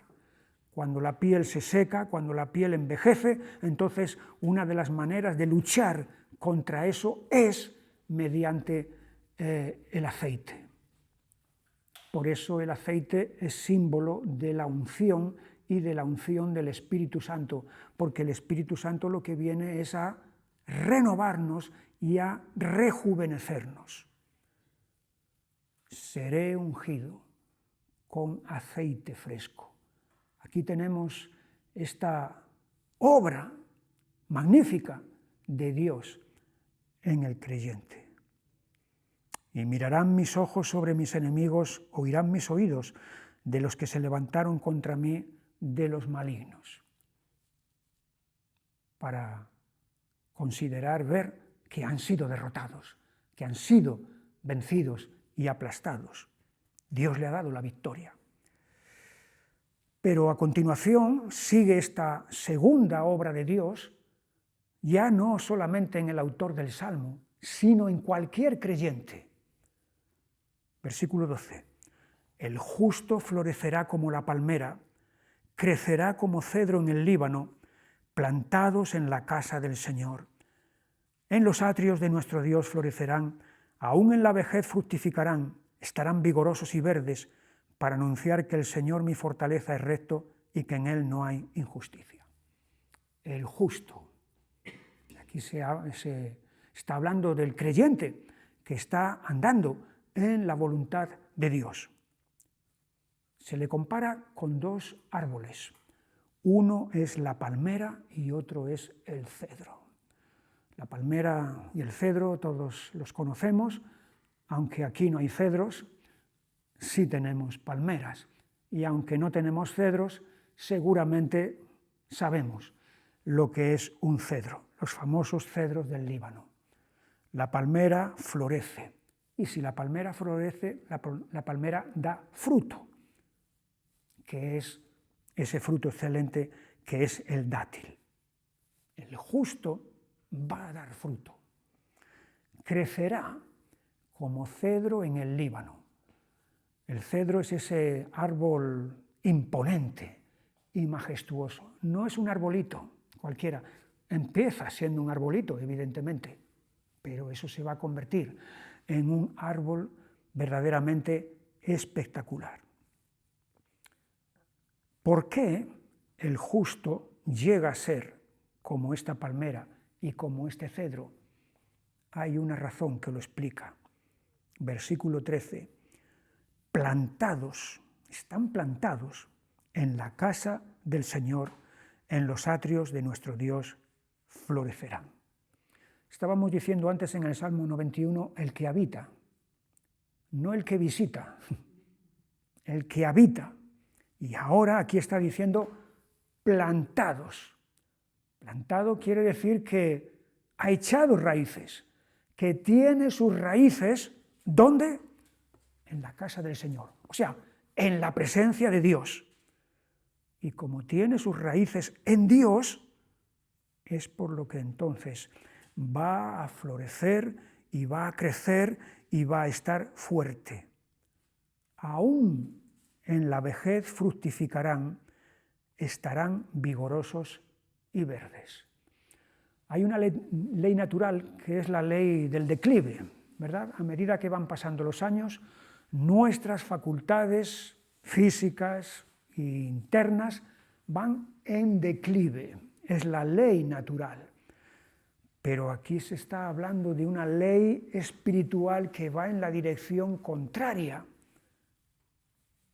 Cuando la piel se seca, cuando la piel envejece, entonces una de las maneras de luchar contra eso es mediante el aceite. Por eso el aceite es símbolo de la unción y de la unción del Espíritu Santo, porque el Espíritu Santo lo que viene es a renovarnos y a rejuvenecernos. Seré ungido con aceite fresco. Aquí tenemos esta obra magnífica de Dios en el creyente. Y mirarán mis ojos sobre mis enemigos, oirán mis oídos de los que se levantaron contra mí, de los malignos. Para considerar, ver que han sido derrotados, que han sido vencidos y aplastados. Dios le ha dado la victoria. Pero a continuación sigue esta segunda obra de Dios, ya no solamente en el autor del Salmo, sino en cualquier creyente. Versículo 12. El justo florecerá como la palmera, crecerá como cedro en el Líbano, plantados en la casa del Señor. En los atrios de nuestro Dios florecerán, aún en la vejez fructificarán, estarán vigorosos y verdes, para anunciar que el Señor mi fortaleza es recto y que en Él no hay injusticia. El justo. Aquí se está hablando del creyente que está andando en la voluntad de Dios. Se le compara con dos árboles. Uno es la palmera y otro es el cedro. La palmera y el cedro todos los conocemos, aunque aquí no hay cedros, sí tenemos palmeras. Y aunque no tenemos cedros, seguramente sabemos lo que es un cedro, los famosos cedros del Líbano. La palmera florece, y si la palmera florece, la palmera da fruto, que es ese fruto excelente que es el dátil. El justo va a dar fruto. Crecerá como cedro en el Líbano. El cedro es ese árbol imponente y majestuoso. No es un arbolito cualquiera. Empieza siendo un arbolito, evidentemente, pero eso se va a convertir en un árbol verdaderamente espectacular. ¿Por qué el justo llega a ser como esta palmera y como este cedro? Hay una razón que lo explica. Versículo 13. Plantados, están plantados en la casa del Señor, en los atrios de nuestro Dios florecerán. Estábamos diciendo antes en el Salmo 91, el que habita, no el que visita, el que habita. Y ahora aquí está diciendo plantados. Plantado quiere decir que ha echado raíces, que tiene sus raíces, ¿dónde? En la casa del Señor, o sea, en la presencia de Dios. Y como tiene sus raíces en Dios, es por lo que entonces va a florecer y va a crecer y va a estar fuerte. Aún en la vejez fructificarán, estarán vigorosos y verdes. Hay una ley natural que es la ley del declive, ¿verdad? A medida que van pasando los años, nuestras facultades físicas e internas van en declive. Es la ley natural. Pero aquí se está hablando de una ley espiritual que va en la dirección contraria,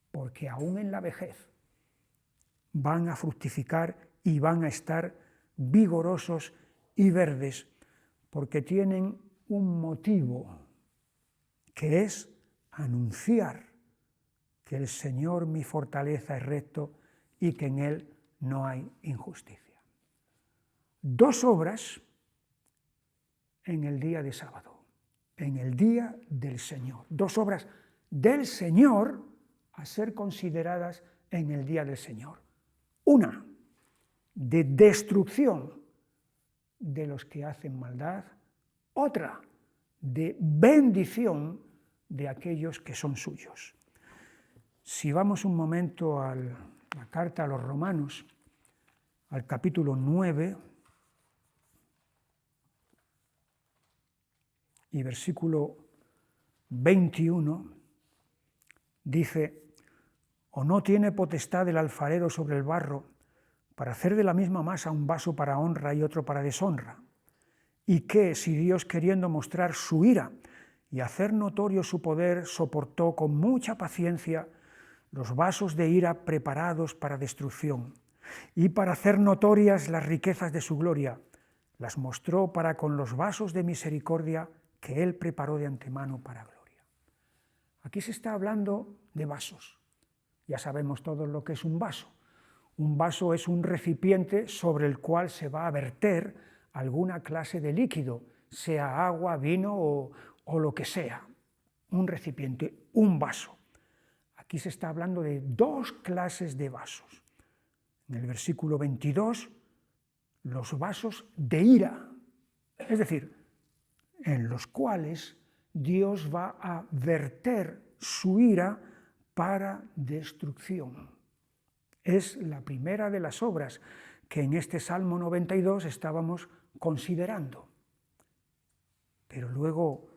porque aún en la vejez van a fructificar y van a estar vigorosos y verdes, porque tienen un motivo, que es anunciar que el Señor mi fortaleza es recto y que en Él no hay injusticia. Dos obras en el día de sábado, en el día del Señor. Dos obras del Señor a ser consideradas en el día del Señor. Una, de destrucción de los que hacen maldad. Otra, de bendición de aquellos que son suyos. Si vamos un momento al la carta a los Romanos, al capítulo 9 y versículo 21, dice: ¿o no tiene potestad el alfarero sobre el barro para hacer de la misma masa un vaso para honra y otro para deshonra? ¿Y qué si Dios, queriendo mostrar su ira y hacer notorio su poder, soportó con mucha paciencia los vasos de ira preparados para destrucción, y para hacer notorias las riquezas de su gloria, las mostró para con los vasos de misericordia que Él preparó de antemano para gloria? Aquí se está hablando de vasos. Ya sabemos todos lo que es un vaso. Un vaso es un recipiente sobre el cual se va a verter alguna clase de líquido, sea agua, vino o lo que sea. Un recipiente, un vaso. Aquí se está hablando de dos clases de vasos. En el versículo 22, los vasos de ira, es decir, en los cuales Dios va a verter su ira para destrucción. Es la primera de las obras que en este Salmo 92 estábamos considerando. Pero luego,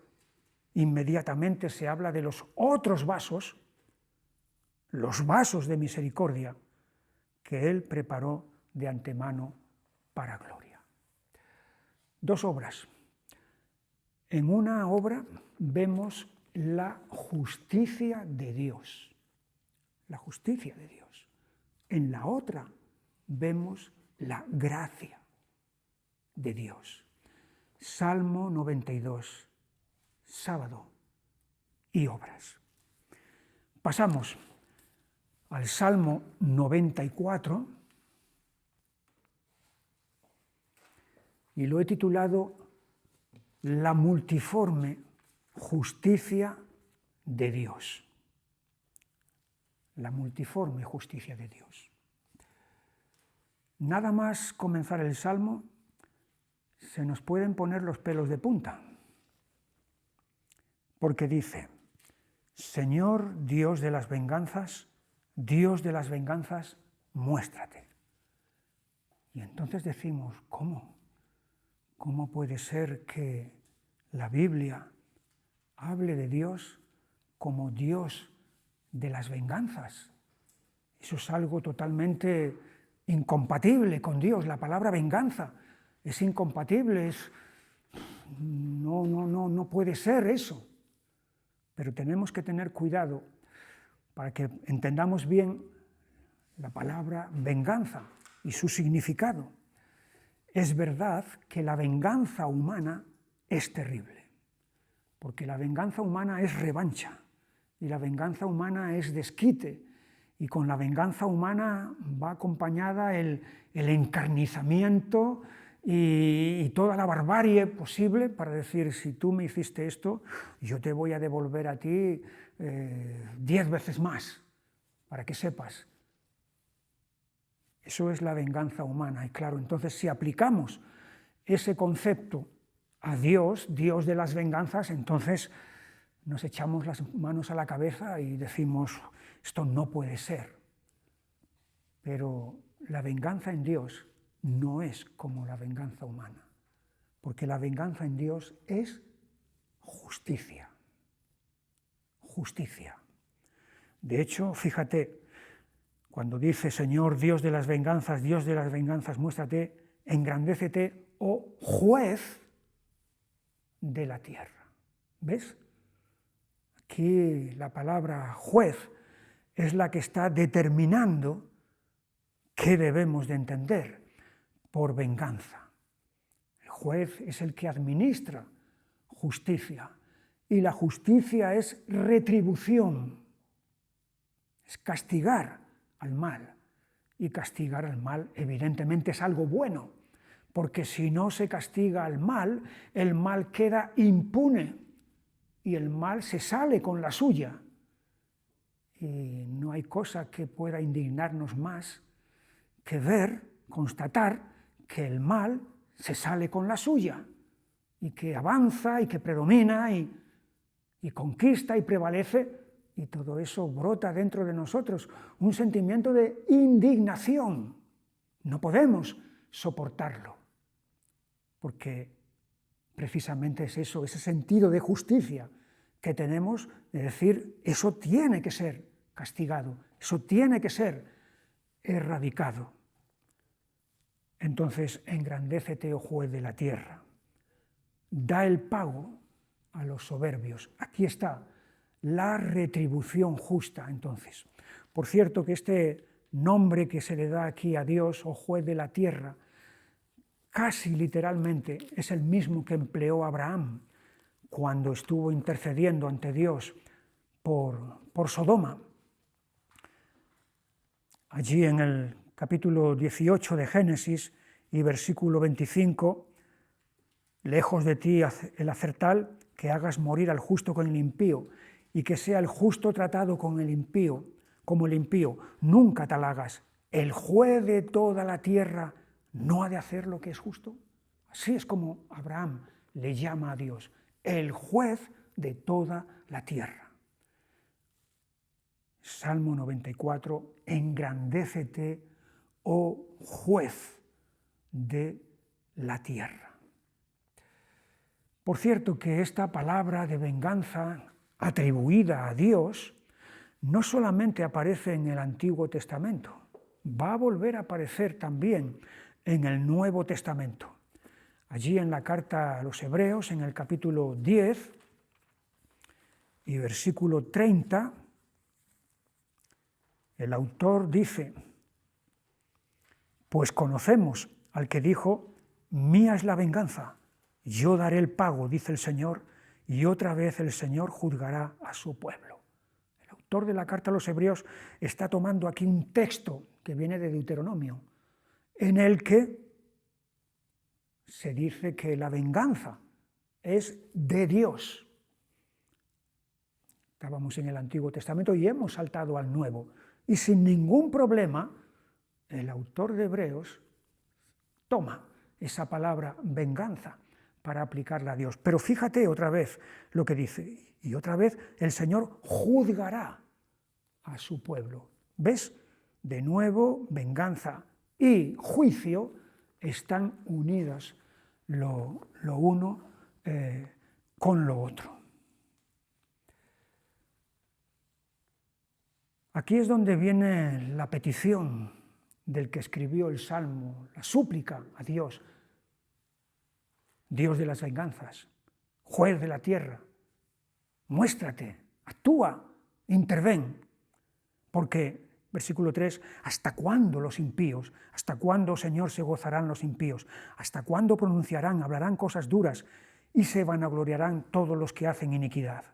inmediatamente se habla de los otros vasos, los vasos de misericordia, que Él preparó de antemano para gloria. Dos obras. En una obra vemos la justicia de Dios, la justicia de Dios. En la otra vemos la gracia de Dios. Salmo 92, sábado y obras. Pasamos al Salmo 94 y lo he titulado La multiforme justicia de Dios. La multiforme justicia de Dios. Nada más comenzar el Salmo, se nos pueden poner los pelos de punta, porque dice: Señor Dios de las venganzas, muéstrate. Y entonces decimos, ¿cómo? ¿Cómo puede ser que la Biblia hable de Dios como Dios de las venganzas? Eso es algo totalmente incompatible con Dios. La palabra venganza es incompatible, no puede ser eso. Pero tenemos que tener cuidado para que entendamos bien la palabra venganza y su significado. Es verdad que la venganza humana es terrible, porque la venganza humana es revancha, y la venganza humana es desquite, y con la venganza humana va acompañada el encarnizamiento y toda la barbarie posible para decir: si tú me hiciste esto, yo te voy a devolver a ti 10 veces más, para que sepas. Eso es la venganza humana. Y claro, entonces si aplicamos ese concepto a Dios, Dios de las venganzas, entonces nos echamos las manos a la cabeza y decimos: esto no puede ser. Pero la venganza en Dios no es como la venganza humana, porque la venganza en Dios es justicia. Justicia. De hecho, fíjate, cuando dice: Señor Dios de las venganzas, muéstrate, engrandécete, oh juez de la tierra. ¿Ves? Aquí la palabra juez es la que está determinando qué debemos de entender por venganza. El juez es el que administra justicia, y la justicia es retribución, es castigar al mal, y castigar al mal evidentemente es algo bueno, porque si no se castiga al mal, el mal queda impune y el mal se sale con la suya. Y no hay cosa que pueda indignarnos más que ver, constatar que el mal se sale con la suya y que avanza y que predomina y conquista y prevalece y todo eso brota dentro de nosotros, un sentimiento de indignación. No podemos soportarlo, porque precisamente es eso, ese sentido de justicia que tenemos de decir, eso tiene que ser castigado, eso tiene que ser erradicado. Entonces, engrandécete, oh juez de la tierra, da el pago a los soberbios. Aquí está la retribución justa, entonces. Por cierto, que este nombre que se le da aquí a Dios, oh juez de la tierra, casi literalmente es el mismo que empleó Abraham cuando estuvo intercediendo ante Dios por Sodoma. Allí en el capítulo 18 de Génesis y versículo 25, lejos de ti el hacer tal, que hagas morir al justo con el impío, y que sea el justo tratado con el impío, como el impío, nunca tal hagas. El juez de toda la tierra no ha de hacer lo que es justo. Así es como Abraham le llama a Dios, el juez de toda la tierra. Salmo 94, engrandécete, oh juez de la tierra. Por cierto que esta palabra de venganza atribuida a Dios no solamente aparece en el Antiguo Testamento, va a volver a aparecer también en el Nuevo Testamento. Allí en la carta a los Hebreos, en el capítulo 10 y versículo 30, el autor dice, pues conocemos al que dijo, mía es la venganza, yo daré el pago, dice el Señor, y otra vez el Señor juzgará a su pueblo. El autor de la carta a los Hebreos está tomando aquí un texto que viene de Deuteronomio, en el que se dice que la venganza es de Dios. Estábamos en el Antiguo Testamento y hemos saltado al Nuevo. Y sin ningún problema, el autor de Hebreos toma esa palabra venganza para aplicarla a Dios. Pero fíjate otra vez lo que dice, y otra vez el Señor juzgará a su pueblo. ¿Ves? De nuevo, venganza y juicio están unidas lo uno con lo otro. Aquí es donde viene la petición del que escribió el Salmo, la súplica a Dios, Dios de las venganzas, juez de la tierra, muéstrate, actúa, interven, porque, versículo 3, ¿hasta cuándo los impíos? ¿Hasta cuándo, Señor, se gozarán los impíos? ¿Hasta cuándo pronunciarán, hablarán cosas duras y se vanagloriarán todos los que hacen iniquidad?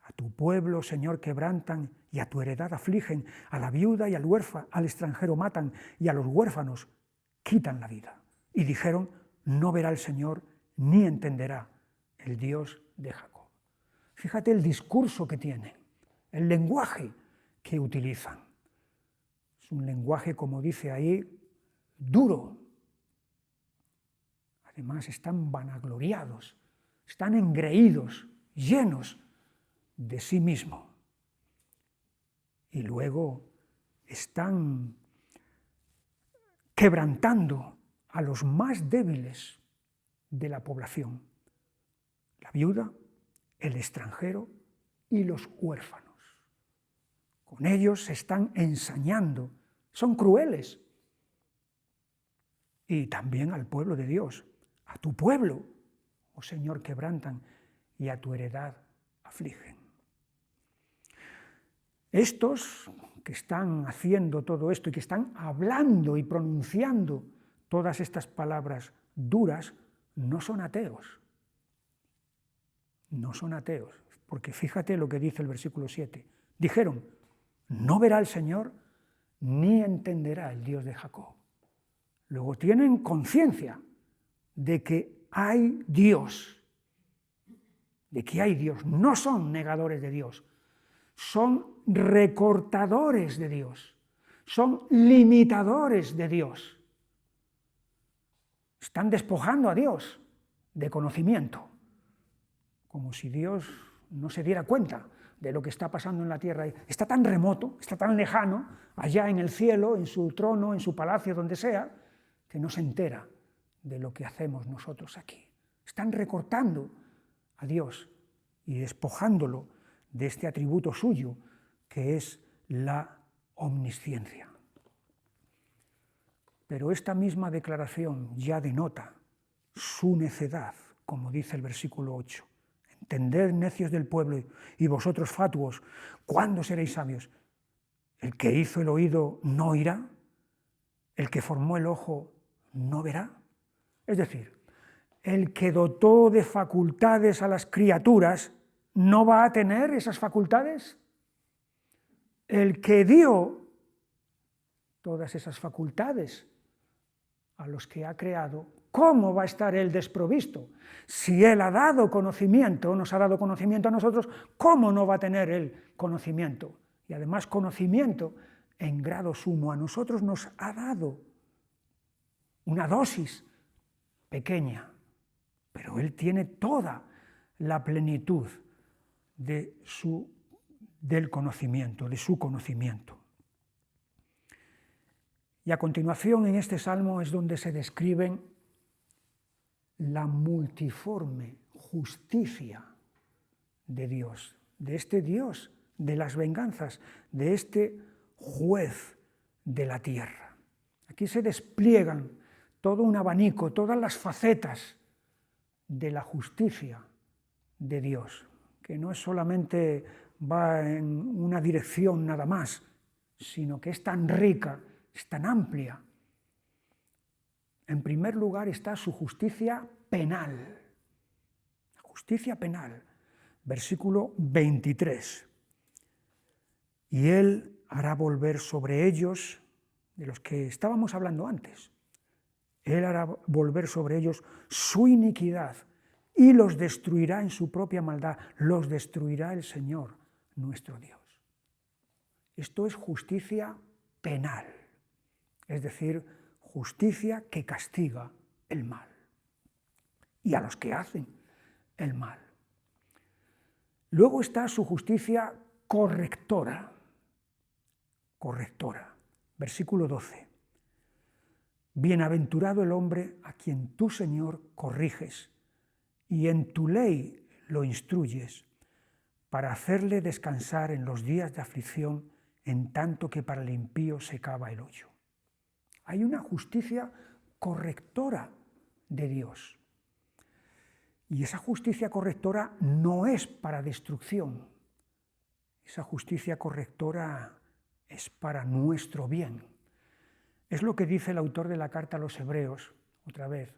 A tu pueblo, Señor, quebrantan y a tu heredad afligen, a la viuda y al huérfano, al extranjero matan y a los huérfanos quitan la vida. Y dijeron, no verá el Señor ni entenderá el Dios de Jacob. Fíjate el discurso que tienen, el lenguaje que utilizan. Es un lenguaje, como dice ahí, duro. Además están vanagloriados, están engreídos, llenos de sí mismo. Y luego están quebrantando a los más débiles de la población, la viuda, el extranjero y los huérfanos. Con ellos se están ensañando, son crueles. Y también al pueblo de Dios, a tu pueblo, oh Señor, quebrantan y a tu heredad afligen. Estos que están haciendo todo esto y que están hablando y pronunciando todas estas palabras duras, no son ateos. No son ateos, porque fíjate lo que dice el versículo 7. Dijeron, no verá el Señor ni entenderá el Dios de Jacob. Luego tienen conciencia de que hay Dios, de que hay Dios. No son negadores de Dios, son recortadores de Dios, son limitadores de Dios. Están despojando a Dios de conocimiento, como si Dios no se diera cuenta de lo que está pasando en la tierra. Está tan remoto, está tan lejano, allá en el cielo, en su trono, en su palacio, donde sea, que no se entera de lo que hacemos nosotros aquí. Están recortando a Dios y despojándolo de este atributo suyo, que es la omnisciencia. Pero esta misma declaración ya denota su necedad, como dice el versículo 8. Entended, necios del pueblo, y vosotros fatuos, ¿cuándo seréis sabios? ¿El que hizo el oído no oirá? ¿El que formó el ojo no verá? Es decir, el que dotó de facultades a las criaturas, ¿no va a tener esas facultades? El que dio todas esas facultades a los que ha creado, ¿cómo va a estar él desprovisto? Si él ha dado conocimiento, nos ha dado conocimiento a nosotros, ¿cómo no va a tener él conocimiento? Y además conocimiento en grado sumo. A nosotros nos ha dado una dosis pequeña, pero él tiene toda la plenitud del conocimiento, de su conocimiento. Y a continuación en este salmo es donde se describen la multiforme justicia de Dios, de este Dios de las venganzas, de este juez de la tierra. Aquí se despliegan todo un abanico, todas las facetas de la justicia de Dios, que no es solamente va en una dirección nada más, sino que es tan rica, es tan amplia. En primer lugar está su justicia penal. Justicia penal, versículo 23. Y él hará volver sobre ellos, de los que estábamos hablando antes, él hará volver sobre ellos su iniquidad y los destruirá en su propia maldad, los destruirá el Señor nuestro Dios. Esto es justicia penal, es decir, justicia que castiga el mal y a los que hacen el mal. Luego está su justicia correctora, versículo 12. Bienaventurado el hombre a quien tú, Señor, corriges y en tu ley lo instruyes para hacerle descansar en los días de aflicción, en tanto que para el impío se cava el hoyo. Hay una justicia correctora de Dios. Y esa justicia correctora no es para destrucción. Esa justicia correctora es para nuestro bien. Es lo que dice el autor de la carta a los Hebreos, otra vez,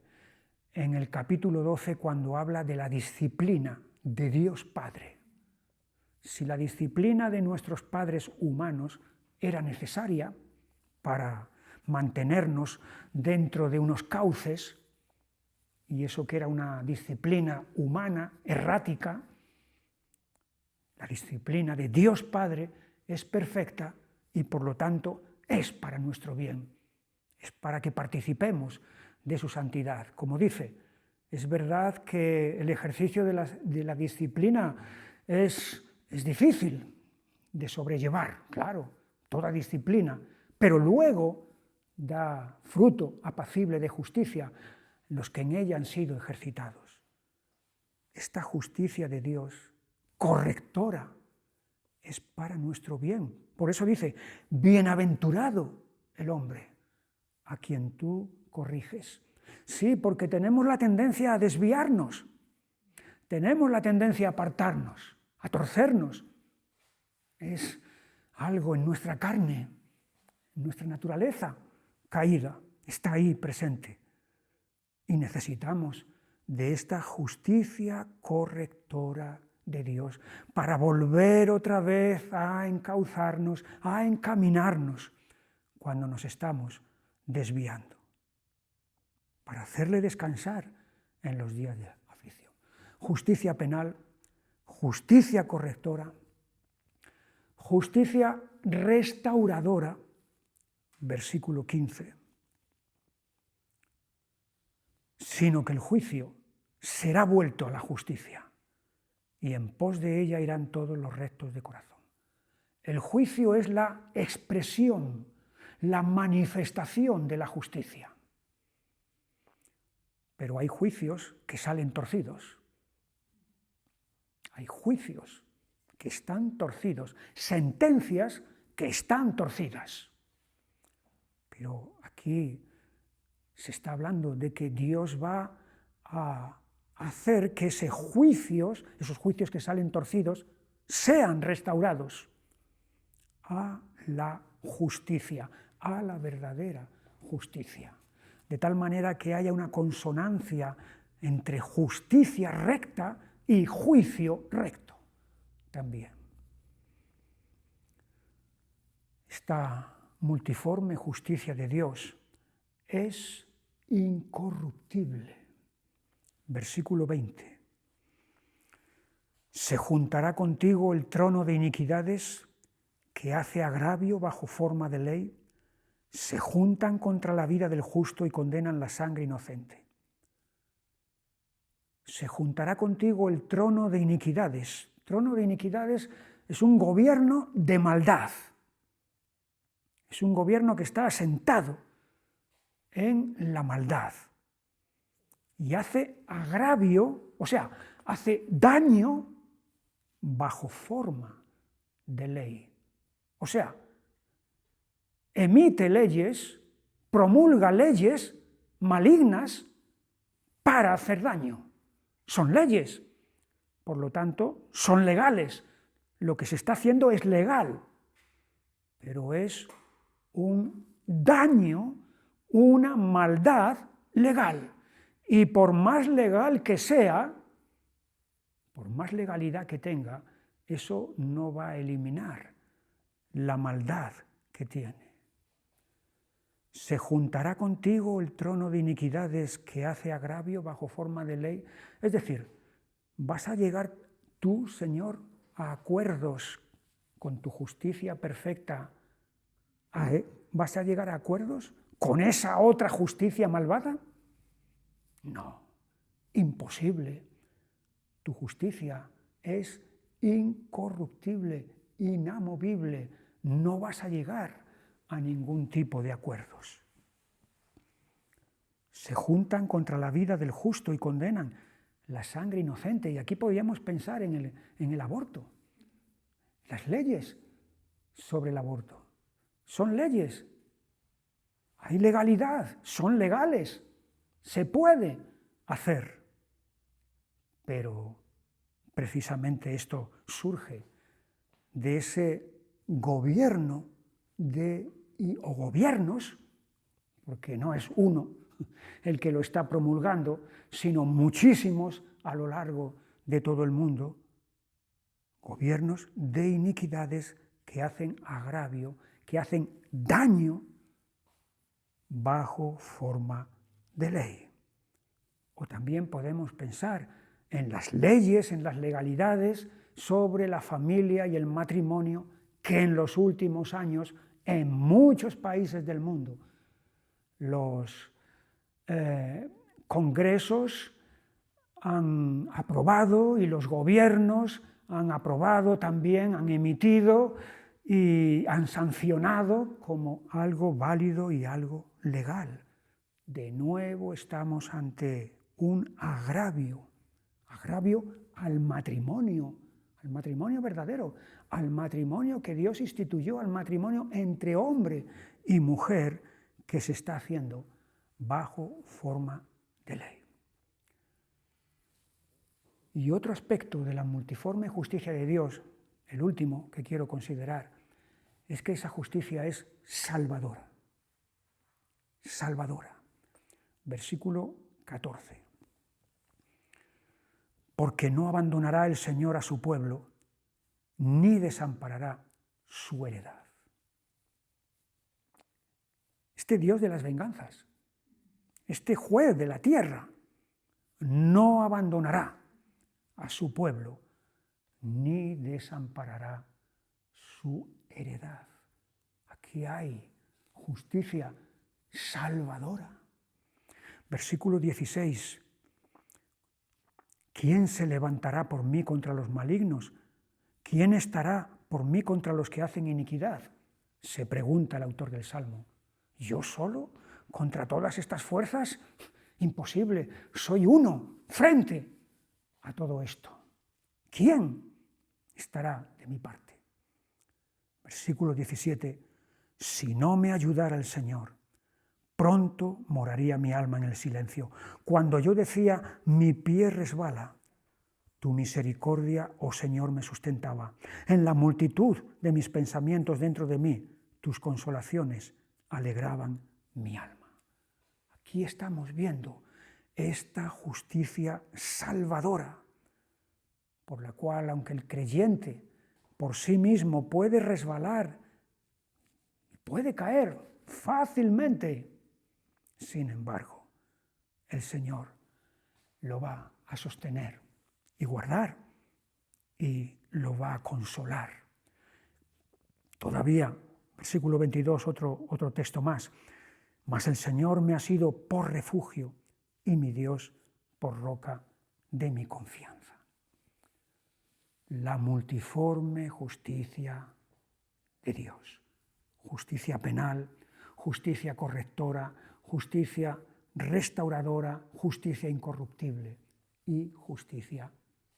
en el capítulo 12, cuando habla de la disciplina de Dios Padre. Si la disciplina de nuestros padres humanos era necesaria para mantenernos dentro de unos cauces, y eso que era una disciplina humana, errática, la disciplina de Dios Padre es perfecta y por lo tanto es para nuestro bien, es para que participemos de su santidad. Como dice, es verdad que el ejercicio de la disciplina es difícil de sobrellevar, claro, toda disciplina, pero luego da fruto apacible de justicia los que en ella han sido ejercitados. Esta justicia de Dios, correctora, es para nuestro bien. Por eso dice, bienaventurado el hombre a quien tú corriges. Sí, porque tenemos la tendencia a desviarnos, tenemos la tendencia a apartarnos, a torcernos. Es algo en nuestra carne, en nuestra naturaleza caída, está ahí presente. Y necesitamos de esta justicia correctora de Dios para volver otra vez a encauzarnos, a encaminarnos cuando nos estamos desviando, para hacerle descansar en los días de aflicción. Justicia penal, justicia correctora, justicia restauradora, versículo 15. Sino que el juicio será vuelto a la justicia y en pos de ella irán todos los rectos de corazón. El juicio es la expresión, la manifestación de la justicia. Pero hay juicios que salen torcidos. Hay juicios que están torcidos, sentencias que están torcidas. Pero aquí se está hablando de que Dios va a hacer que esos juicios que salen torcidos, sean restaurados a la justicia, a la verdadera justicia. De tal manera que haya una consonancia entre justicia recta y juicio recto también. Esta multiforme justicia de Dios es incorruptible. Versículo 20. Se juntará contigo el trono de iniquidades que hace agravio bajo forma de ley, se juntan contra la vida del justo y condenan la sangre inocente. Se juntará contigo el trono de iniquidades. Trono de iniquidades es un gobierno de maldad. Es un gobierno que está asentado en la maldad. Y hace agravio, o sea, hace daño bajo forma de ley. O sea, emite leyes, promulga leyes malignas para hacer daño. Son leyes, por lo tanto, son legales. Lo que se está haciendo es legal, pero es un daño, una maldad legal. Y por más legal que sea, por más legalidad que tenga, eso no va a eliminar la maldad que tiene. Se juntará contigo el trono de iniquidades que hace agravio bajo forma de ley. Es decir, vas a llegar tú, Señor, a acuerdos con tu justicia perfecta. ¿Vas a llegar a acuerdos con esa otra justicia malvada? No, imposible. Tu justicia es incorruptible, inamovible. No vas a llegar a ningún tipo de acuerdos. Se juntan contra la vida del justo y condenan la sangre inocente. Y aquí podríamos pensar en el aborto. Las leyes sobre el aborto son leyes. Hay legalidad, son legales. Se puede hacer. Pero precisamente esto surge de ese gobierno o gobiernos, porque no es uno el que lo está promulgando, sino muchísimos a lo largo de todo el mundo, gobiernos de iniquidades que hacen agravio, que hacen daño bajo forma de ley. O también podemos pensar en las leyes, en las legalidades sobre la familia y el matrimonio que en los últimos años en muchos países del mundo los congresos han aprobado y los gobiernos han aprobado también, han emitido y han sancionado como algo válido y algo legal. De nuevo estamos ante un agravio al matrimonio verdadero, al matrimonio que Dios instituyó, al matrimonio entre hombre y mujer que se está haciendo bajo forma de ley. Y otro aspecto de la multiforme justicia de Dios, el último que quiero considerar, es que esa justicia es salvadora. Salvadora. Versículo 14. Porque no abandonará el Señor a su pueblo, ni desamparará su heredad. Este Dios de las venganzas, este juez de la tierra, no abandonará a su pueblo, ni desamparará su heredad. Aquí hay justicia salvadora. Versículo 16. ¿Quién se levantará por mí contra los malignos? ¿Quién estará por mí contra los que hacen iniquidad? Se pregunta el autor del Salmo. ¿Yo solo? ¿Contra todas estas fuerzas? Imposible. Soy uno frente a todo esto. ¿Quién estará de mi parte? Versículo 17. Si no me ayudara el Señor, pronto moraría mi alma en el silencio. Cuando yo decía, mi pie resbala, tu misericordia, oh Señor, me sustentaba. En la multitud de mis pensamientos dentro de mí, tus consolaciones alegraban mi alma. Aquí estamos viendo esta justicia salvadora, por la cual, aunque el creyente por sí mismo puede resbalar, puede caer fácilmente, sin embargo, el Señor lo va a sostener y guardar, y lo va a consolar. Todavía, versículo 22, otro texto más. Mas el Señor me ha sido por refugio y mi Dios por roca de mi confianza. La multiforme justicia de Dios. Justicia penal, justicia correctora, justicia restauradora, justicia incorruptible y justicia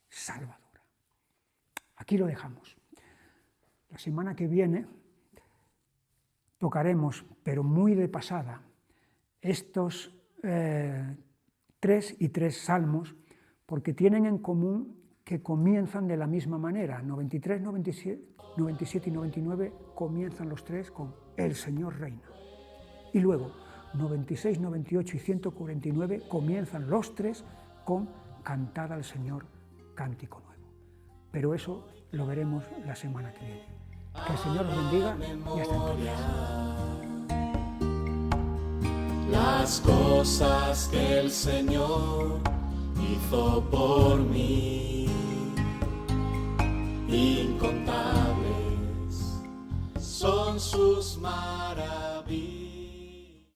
salvadora. Aquí lo dejamos. La semana que viene tocaremos, pero muy de pasada, estos 3 salmos, porque tienen en común que comienzan de la misma manera. 93, 97 y 99 comienzan los 3 con El Señor reina. Y luego 96, 98 y 149 comienzan los 3 con Cantad al Señor, cántico nuevo. Pero eso lo veremos la semana que viene. Que el Señor os bendiga y hasta entonces. Las cosas que el Señor hizo por mí, incontables son sus maravillas.